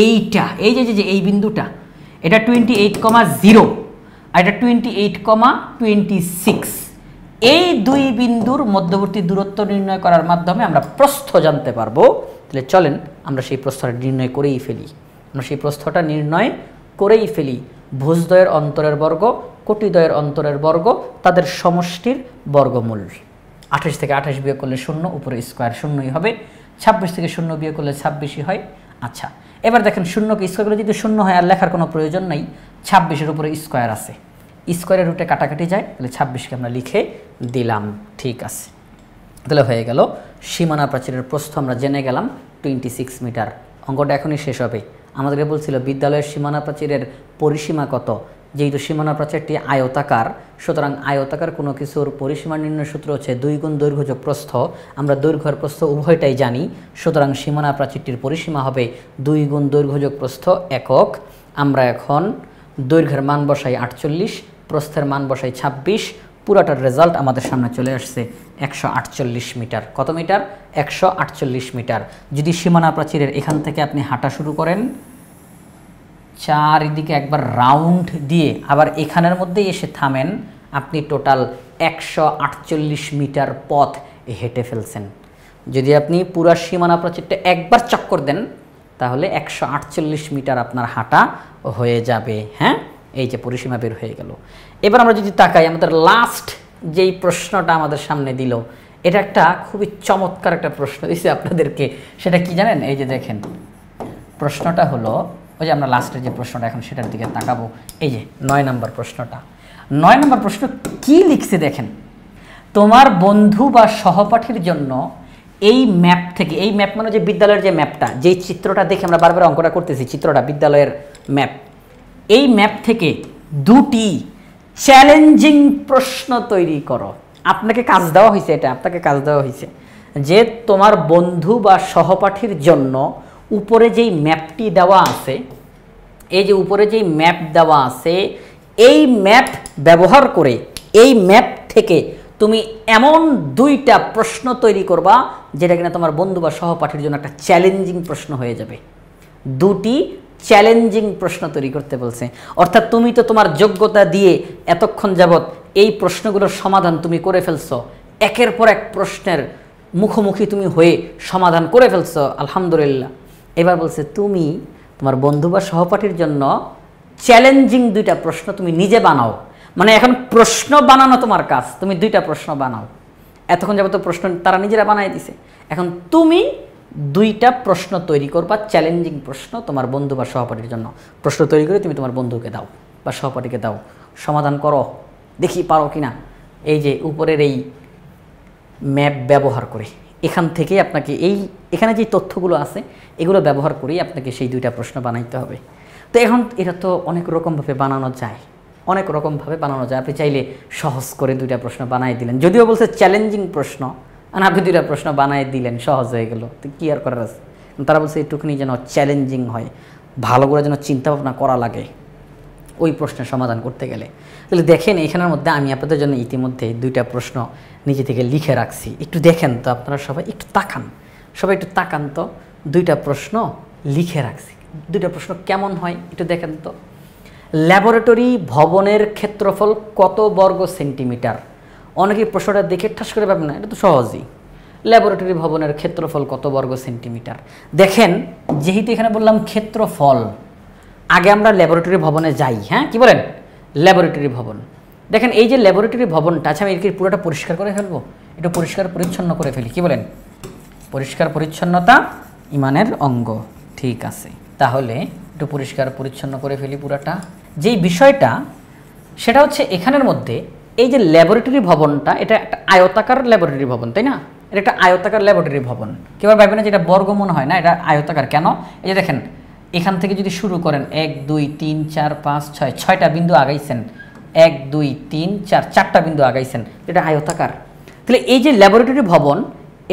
এইটা, এই যে এই বিন্দুটা, এটা 28,0 আর এটা 28,26। এই দুই বিন্দুর মধ্যবর্তী দূরত্ব নির্ণয় করার মাধ্যমে আমরা প্রস্থ জানতে পারবো। তাহলে চলেন আমরা সেই প্রস্থটা নির্ণয় করেই ফেলি। ভুজদ্বয়ের অন্তরের বর্গ, কোটিদ্বয়ের অন্তরের বর্গ, তাদের সমষ্টির বর্গমূল। 28 থেকে 28 বিয়োগ করলে 0, উপরে স্কোয়ার 0ই হবে। 26 থেকে 0 বিয়োগ করলে 26ই হয়। আচ্ছা, এবার দেখেন 0কে স্কোয়ার করলে যদি 0 হয় আর লেখার কোনো প্রয়োজন নাই, 26-এর উপরে স্কোয়ার আছে, স্কোয়ারের রুটে কাটাকাটি যায়, তাহলে 26কে আমরা লিখে দিলাম। ঠিক আছে, তাহলে হয়ে গেল সীমানা প্রাচীরের প্রস্থ আমরা জেনে গেলাম 26 মিটার। অঙ্কটা এখনই শেষ হবে। আমাদেরকে বলছিল বিদ্যালয়ের সীমানা প্রাচীরের পরিসীমা কত। যেহেতু সীমানা প্রাচীরটি আয়তাকার, সুতরাং আয়তাকার কোনো কিছুর পরিসীমা নির্ণয় সূত্র হচ্ছে 2 গুণ দৈর্ঘ্য যোগ প্রস্থ। আমরা দৈর্ঘ্য আর প্রস্থ উভয়টাই জানি, সুতরাং সীমানা প্রাচীরটির পরিসীমা হবে 2 গুণ দৈর্ঘ্য যোগ প্রস্থ একক। আমরা এখন দৈর্ঘ্যের মান বসাই 48, প্রস্থের মান বসাই 26। পুরাটার রেজাল্ট আমাদের সামনে চলে আসছে 148 মিটার। কত মিটার? 148 মিটার। যদি সীমানা প্রাচীরের এখান থেকে আপনি হাঁটা শুরু করেন, চারিদিকে একবার রাউন্ড দিয়ে আবার এখানের মধ্যেই এসে থামেন, আপনি টোটাল 148 মিটার পথ হেঁটে ফেলছেন। যদি আপনি পুরা সীমানা প্রাচীরটা একবার চক্কর দেন, তাহলে 148 মিটার আপনার হাঁটা হয়ে যাবে। হ্যাঁ, এই যে পরিসীমা বের হয়ে গেল। এবার আমরা যদি তাকাই, আমাদের লাস্ট যেই প্রশ্নটা আমাদের সামনে দিল, এটা একটা খুবই চমৎকার একটা প্রশ্ন দিয়েছে আপনাদেরকে। সেটা কি জানেন? এই যে দেখেন, প্রশ্নটা হলো, ওই যে আমরা লাস্টের যে প্রশ্নটা এখন সেটার দিকে তাকাবো। এই যে 9 নম্বর প্রশ্নটা। 9 নম্বর প্রশ্ন কি লিখছে দেখেন, তোমার বন্ধু বা সহপাঠীর জন্য এই ম্যাপ থেকে, এই ম্যাপ মানে যে বিদ্যালয়ের যে ম্যাপটা, যেই চিত্রটা দেখে আমরা বারবার অঙ্কটা করতেছি, চিত্রটা বিদ্যালয়ের ম্যাপ, এই ম্যাপ থেকে 2টি চ্যালেঞ্জিং প্রশ্ন তৈরি করো। আপনাকে কাজ দেওয়া হয়েছে, এটা আপনাকে কাজ দেওয়া হয়েছে যে তোমার বন্ধু বা সহপাঠীর জন্য উপরে যেই ম্যাপটি দেওয়া আছে, এই যে উপরে যেই ম্যাপ দেওয়া আছে, এই ম্যাপ ব্যবহার করে এই ম্যাপ থেকে তুমি এমন 2টা প্রশ্ন তৈরি করবা যেটা কিনা তোমার বন্ধু বা সহপাঠীর জন্য একটা চ্যালেঞ্জিং প্রশ্ন হয়ে যাবে। 2টি চ্যালেঞ্জিং প্রশ্ন তৈরি করতে বলছে। অর্থাৎ তুমি তো তোমার যোগ্যতা দিয়ে এতক্ষণ যাবৎ এই প্রশ্নগুলোর সমাধান তুমি করে ফেলছো, একের পর এক প্রশ্নের মুখোমুখি তুমি হয়ে সমাধান করে ফেলছো, আলহামদুলিল্লাহ। এবার বলছে তুমি তোমার বন্ধু বা সহপাঠীর জন্য চ্যালেঞ্জিং 2টা প্রশ্ন তুমি নিজে বানাও। মানে এখন প্রশ্ন বানানো তোমার কাজ, তুমি 2টা প্রশ্ন বানাও। এতক্ষণ যাবত প্রশ্ন তারা নিজেরা বানাই দিছে, এখন তুমি 2টা প্রশ্ন তৈরি করবা, চ্যালেঞ্জিং প্রশ্ন তোমার বন্ধু বা সহপাঠীর জন্য। প্রশ্ন তৈরি করে তুমি তোমার বন্ধুকে দাও বা সহপাঠীকে দাও, সমাধান করো, দেখি পারো কিনা। এই যে উপরের এই ম্যাপ ব্যবহার করে এখান থেকে আপনাকে এখানে যে তথ্যগুলো আছে এগুলো ব্যবহার করেই আপনাকে সেই 2টা প্রশ্ন বানাইতে হবে। তো এখন এটা তো অনেক রকমভাবে বানানো যায়, অনেক রকমভাবে বানানো যায়। আপনি চাইলে সহজ করে 2টা প্রশ্ন বানাই দিলেন, যদিও বলছে চ্যালেঞ্জিং প্রশ্ন, আর আপনি 2টা প্রশ্ন বানাই দিলেন, সহজ হয়ে গেল, তো কি আর করার আছে। তারা বলছে একটুখানি যেন চ্যালেঞ্জিং হয়, ভালো করে যেন চিন্তা ভাবনা করা লাগে ওই প্রশ্নের সমাধান করতে গেলে। তাহলে দেখেন এখানের মধ্যে আমি আপনাদের জন্য ইতিমধ্যে 2টা প্রশ্ন নিজে থেকে লিখে রাখছি, একটু দেখেন তো আপনারা সবাই, একটু তাকান, সবাই একটু তাকান তো। 2টা প্রশ্ন লিখে রাখছি, 2টা প্রশ্ন কেমন হয় একটু দেখেন তো। ল্যাবরেটরি ভবনের ক্ষেত্রফল কত বর্গ সেন্টিমিটার? অনেকেই প্রশ্নটা দেখে ঠাস করে ভাবেন না, এটা তো সহজই। ল্যাবরেটরি ভবনের ক্ষেত্রফল কত বর্গ সেন্টিমিটার? দেখেন যেহেতু এখানে বললাম ক্ষেত্রফল, আগে আমরা ল্যাবরেটরি ভবনে যাই। হ্যাঁ, কি বলেন? ল্যাবরেটরি ভবন। দেখেন এই যে ল্যাবরেটরি ভবনটা, আচ্ছা আমি এর পুরোটা পরিষ্কার করে ফেলবো, একটু পরিষ্কার পরিচ্ছন্ন করে ফেলি, কি বলেন? পরিষ্কার পরিচ্ছন্নতা ইমানের অঙ্গ, ঠিক আছে। তাহলে একটু পরিষ্কার পরিচ্ছন্ন করে ফেলি পুরাটা। যেই বিষয়টা সেটা হচ্ছে এখানের মধ্যে এই যে ল্যাবরেটরি ভবনটা, এটা একটা আয়তাকার ল্যাবরেটরি ভবন, তাই না? এটা একটা আয়তাকার ল্যাবরেটরি ভবন। কেউ ভাববেন না যে এটা বর্গ মনে হয় না, এটা আয়তাকার। কেন? এই যে দেখেন এখান থেকে যদি শুরু করেন 1 2 3 4 5 6, 6টা বিন্দু আগাইছেন, 1 2 3 4, 4টা বিন্দু আগাইছেন, এটা আয়তাকার। তাহলে এই যে ল্যাবরেটরি ভবন,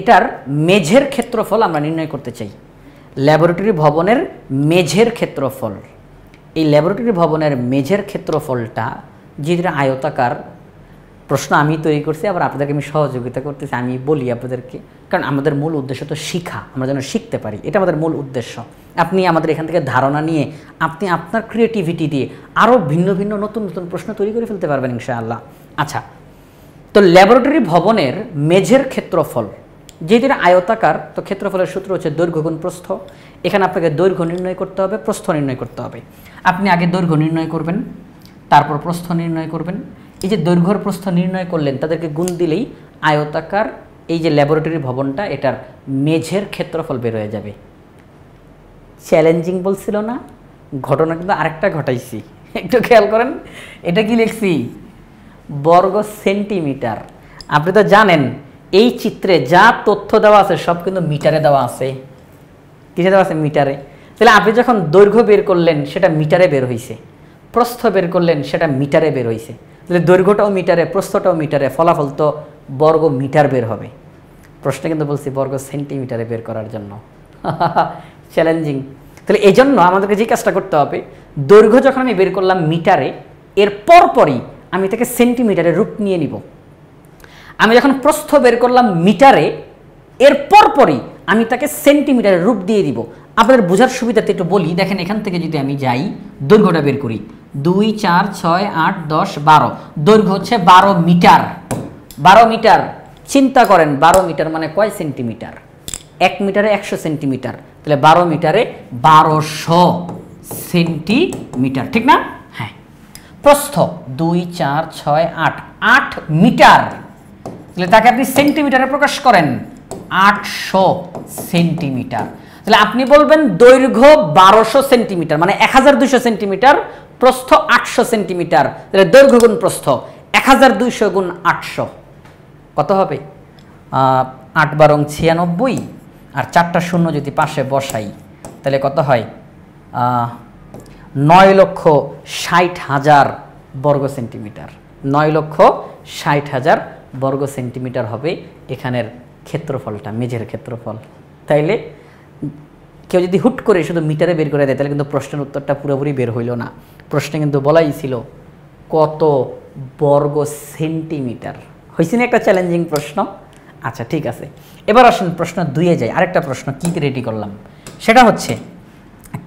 এটার মেঝের ক্ষেত্রফল আমরা নির্ণয় করতে চাই। ল্যাবরেটরি ভবনের মেঝের ক্ষেত্রফল, এই ল্যাবরেটরি ভবনের মেঝের ক্ষেত্রফলটা যেটা আয়তাকার, প্রশ্ন আমি তৈরি করছি, আবার আপনাদেরকে আমি সহযোগিতা করতেছি, আমি বলি আপনাদেরকে, কারণ আমাদের মূল উদ্দেশ্য তো শিখা, আমরা যেন শিখতে পারি, এটা আমাদের মূল উদ্দেশ্য। আপনি আমাদের এখান থেকে ধারণা নিয়ে আপনি আপনার ক্রিয়েটিভিটি দিয়ে আরও ভিন্ন ভিন্ন নতুন নতুন প্রশ্ন তৈরি করে ফেলতে পারবেন ইনশাআল্লাহ। আচ্ছা, তো ল্যাবরেটরি ভবনের মেঝের ক্ষেত্রফল যেহেতু এটা আয়তাকার, তো ক্ষেত্রফলের সূত্র হচ্ছে দৈর্ঘ্য গুণ প্রস্থ। এখানে আপনাকে দৈর্ঘ্য নির্ণয় করতে হবে, প্রস্থ নির্ণয় করতে হবে। আপনি আগে দৈর্ঘ্য নির্ণয় করবেন, তারপর প্রস্থ নির্ণয় করবেন। এই যে দৈর্ঘ্যর প্রস্থ নির্ণয় করলেন, তাদেরকে গুণ দিলেই আয়তাকার এই যে ল্যাবরেটরি ভবনটা, এটার মেঝের ক্ষেত্রফল বের হয়ে যাবে। চ্যালেঞ্জিং বলছিল না? ঘটনা কিন্তু আরেকটা ঘটাইছি, একটু খেয়াল করেন। এটা কি লিখছি? বর্গ সেন্টিমিটার। আপনি তো জানেন এই চিত্রে যা তথ্য দেওয়া আছে সব কিন্তু মিটারে দেওয়া আছে। কিসে দেওয়া আছে? মিটারে। তাহলে আপনি যখন দৈর্ঘ্য বের করলেন সেটা মিটারে বের হয়েছে, প্রস্থ বের করলেন সেটা মিটারে বের হয়েছে। তাহলে দৈর্ঘ্যটাও মিটারে, প্রস্থটাও মিটারে, ফলাফল তো বর্গ মিটার বের হবে। প্রশ্নে কিন্তু বলছি বর্গ সেন্টিমিটারে বের করার জন্য। চ্যালেঞ্জিং। তাহলে এই জন্য আমাদেরকে যে কাজটা করতে হবে, দৈর্ঘ্য যখন আমি বের করলাম মিটারে, এর পরপরই আমি তাকে সেন্টিমিটারে রূপ নিয়ে নিব। আমি যখন প্রস্থ বের করলাম মিটারে, এর পরপরই আমি তাকে সেন্টিমিটারে রূপ দিয়ে দিব। আপনাদের বোঝার সুবিধাতে একটু বলি, দেখেন এখান থেকে যদি আমি যাই দৈর্ঘ্যটা বের করি, 2 4 6 8 10 12, দৈর্ঘ্য হচ্ছে 12 মিটার। 12 মিটার, চিন্তা করেন 12 মিটার মানে কয় সেন্টিমিটার? 1 মিটারে 100 সেন্টিমিটার, তাহলে 12 মিটারে 1200 সেন্টিমিটার, ঠিক না? হ্যাঁ। প্রস্থ 2 4 6 8, 8 মিটার, তাহলে তাকে আপনি সেন্টিমিটারে প্রকাশ করেন, 800 সেন্টিমিটার। তাহলে আপনি বলবেন দৈর্ঘ্য 1200 সেন্টিমিটার মানে 1200 সেন্টিমিটার, প্রস্থ 800 সেন্টিমিটার, তাহলে দৈর্ঘ্য গুণ প্রস্থ 1200 গুণ 800 কত হবে? 8 12 96, আর 4টা শূন্য যদি পাশে বসাই তাহলে কত হয়? 9,60,000 বর্গ সেন্টিমিটার। 9,60,000 বর্গ সেন্টিমিটার হবে এখানের ক্ষেত্রফলটা, মেঝের ক্ষেত্রফল। তাইলে কেউ যদি হুট করে শুধু মিটারে বের করে দেয় তাহলে কিন্তু প্রশ্নের উত্তরটা পুরোপুরি বের হইল না। প্রশ্নে কিন্তু বলাই ছিল কত বর্গ সেন্টিমিটার। হয়েছে না একটা চ্যালেঞ্জিং প্রশ্ন? আচ্ছা ঠিক আছে, এবার আসুন প্রশ্ন 2-এ যাই। আরেকটা প্রশ্ন কি রেডি করলাম, সেটা হচ্ছে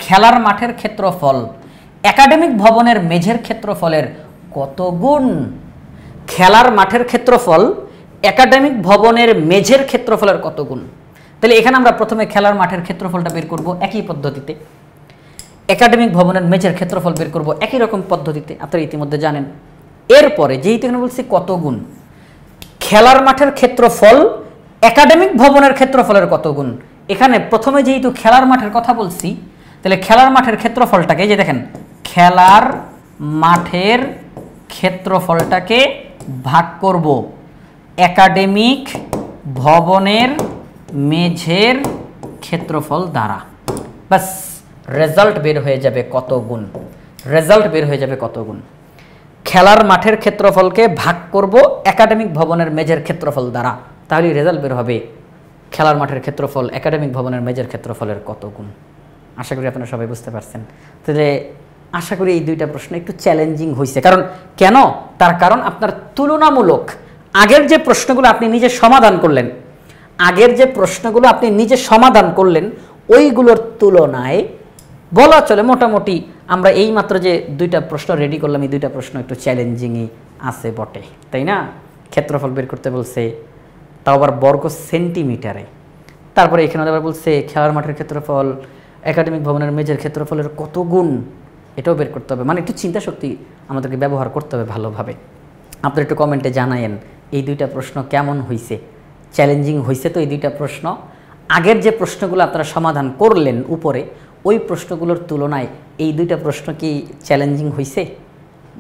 খেলার মাঠের ক্ষেত্রফল একাডেমিক ভবনের মেঝের ক্ষেত্রফলের কত গুণ? খেলার মাঠের ক্ষেত্রফল একাডেমিক ভবনের মেঝের ক্ষেত্রফলের কত গুণ? তাহলে এখানে আমরা প্রথমে খেলার মাঠের ক্ষেত্রফলটা বের করব একই পদ্ধতিতে, একাডেমিক ভবনের মেঝের ক্ষেত্রফল বের করব একই রকম পদ্ধতিতে, আপনারা ইতিমধ্যে জানেন। এরপরে যেহেতু এখানে বলছি কত গুণ, খেলার মাঠের ক্ষেত্রফল একাডেমিক ভবনের ক্ষেত্রফলের কত গুণ, এখানে প্রথমে যেহেতু খেলার মাঠের কথা বলছি, তাহলে খেলার মাঠের ক্ষেত্রফলটাকে, যে দেখেন খেলার মাঠের ক্ষেত্রফলটাকে ভাগ করব একাডেমিক ভবনের মেঝের ক্ষেত্রফল দ্বারা। বাস রেজাল্ট বের হয়ে যাবে কত গুণ, রেজাল্ট বের হয়ে যাবে কত গুণ। খেলার মাঠের ক্ষেত্রফলকে ভাগ করব একাডেমিক ভবনের মেঝের ক্ষেত্রফল দ্বারা, তাহলে রেজাল্ট বের হবে খেলার মাঠের ক্ষেত্রফল একাডেমিক ভবনের মেঝের ক্ষেত্রফলের কত গুণ। আশা করি আপনারা সবাই বুঝতে পারছেন। তাহলে আশা করি এই দুইটা প্রশ্ন একটু চ্যালেঞ্জিং হয়েছে। কারণ কেন? তার কারণ আপনার তুলনামূলক আগের যে প্রশ্নগুলো আপনি নিজে সমাধান করলেন, ওইগুলোর তুলনায় বলা চলে মোটামুটি আমরা এই মাত্র যে দুইটা প্রশ্ন রেডি করলাম, এই দুইটা প্রশ্ন একটু চ্যালেঞ্জিংই আছে বটে, তাই না? ক্ষেত্রফল বের করতে বলছে, তাও আবার বর্গ সেন্টিমিটারে। তারপরে এখানে আবার বলছে খেলার মাঠের ক্ষেত্রফল একাডেমিক ভবনের মেঝের ক্ষেত্রফলের কত গুণ, এটাও বের করতে হবে। মানে একটু চিন্তা শক্তি আমাদেরকে ব্যবহার করতে হবে ভালোভাবে। আপনারা একটু কমেন্টে জানায়েন এই দুইটা প্রশ্ন কেমন হয়েছে, চ্যালেঞ্জিং হয়েছে তো এই দুইটা প্রশ্ন? আগের যে প্রশ্নগুলো আপনারা সমাধান করলেন উপরে, ওই প্রশ্নগুলোর তুলনায় এই দুইটা প্রশ্ন কি চ্যালেঞ্জিং হয়েছে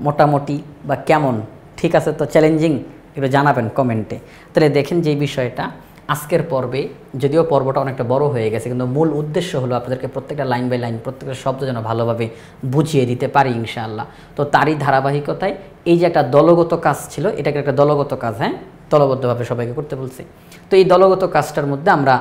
মোটামুটি, বা কেমন? ঠিক আছে তো চ্যালেঞ্জিং? একটু জানাবেন কমেন্টে। তাহলে দেখেন যে বিষয়টা আজকের পর্বে, যদিও পর্বটা অনেকটা বড় হয়ে গেছে, কিন্তু মূল উদ্দেশ্য হলো আপনাদেরকে প্রত্যেকটা লাইন বাই লাইন প্রত্যেকটা শব্দ যেন ভালোভাবে বুঝিয়ে দিতে পারি ইনশাআল্লাহ। তো তারই ধারাবাহিকতায় এই যে একটা দলগত কাজ ছিল, এটাকে একটা দলগত কাজ, হ্যাঁ, দলবদ্ধভাবে সবাইকে করতে বলছি। তো এই দলগত কাজটার মধ্যে আমরা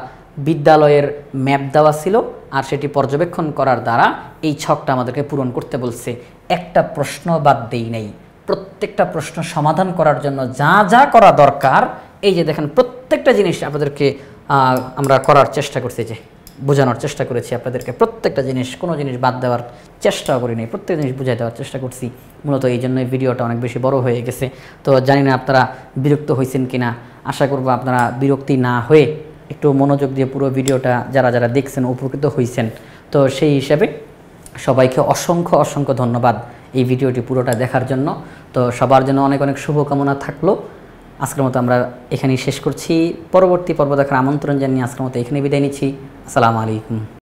বিদ্যালয়ের ম্যাপ দেওয়া ছিল, আর সেটি পর্যবেক্ষণ করার দ্বারা এই ছকটা আমাদেরকে পূরণ করতে বলছে। একটা প্রশ্ন বাদ দেই নাই, প্রত্যেকটা প্রশ্ন সমাধান করার জন্য যা যা করা দরকার, এই যে দেখেন প্রত্যেকটা জিনিস আপনাদেরকে আমরা করার চেষ্টা করছি, যে বোঝানোর চেষ্টা করেছি আপনাদেরকে। প্রত্যেকটা জিনিস, কোনো জিনিস বাদ দেওয়ার চেষ্টাও করি নাই, প্রত্যেক জিনিস বুঝাই দেওয়ার চেষ্টা করছি। মূলত এই জন্যই ভিডিওটা অনেক বেশি বড় হয়ে গেছে। তো জানি না আপনারা বিরক্ত হয়েছেন কিনা, আশা করবো আপনারা বিরক্তি না হয়ে একটু মনোযোগ দিয়ে পুরো ভিডিওটা যারা যারা দেখছেন উপকৃত হয়েছেন। তো সেই হিসাবে সবাইকে অসংখ্য অসংখ্য ধন্যবাদ এই ভিডিওটি পুরোটা দেখার জন্য। তো সবার জন্য অনেক অনেক শুভকামনা থাকলো। আজকের মতো আমরা এখানেই শেষ করছি। পরবর্তী পর্ব দেখার আমন্ত্রণ জানিয়ে আজকের মতো এখানেই বিদায় নিচ্ছি। আসসালামু আলাইকুম।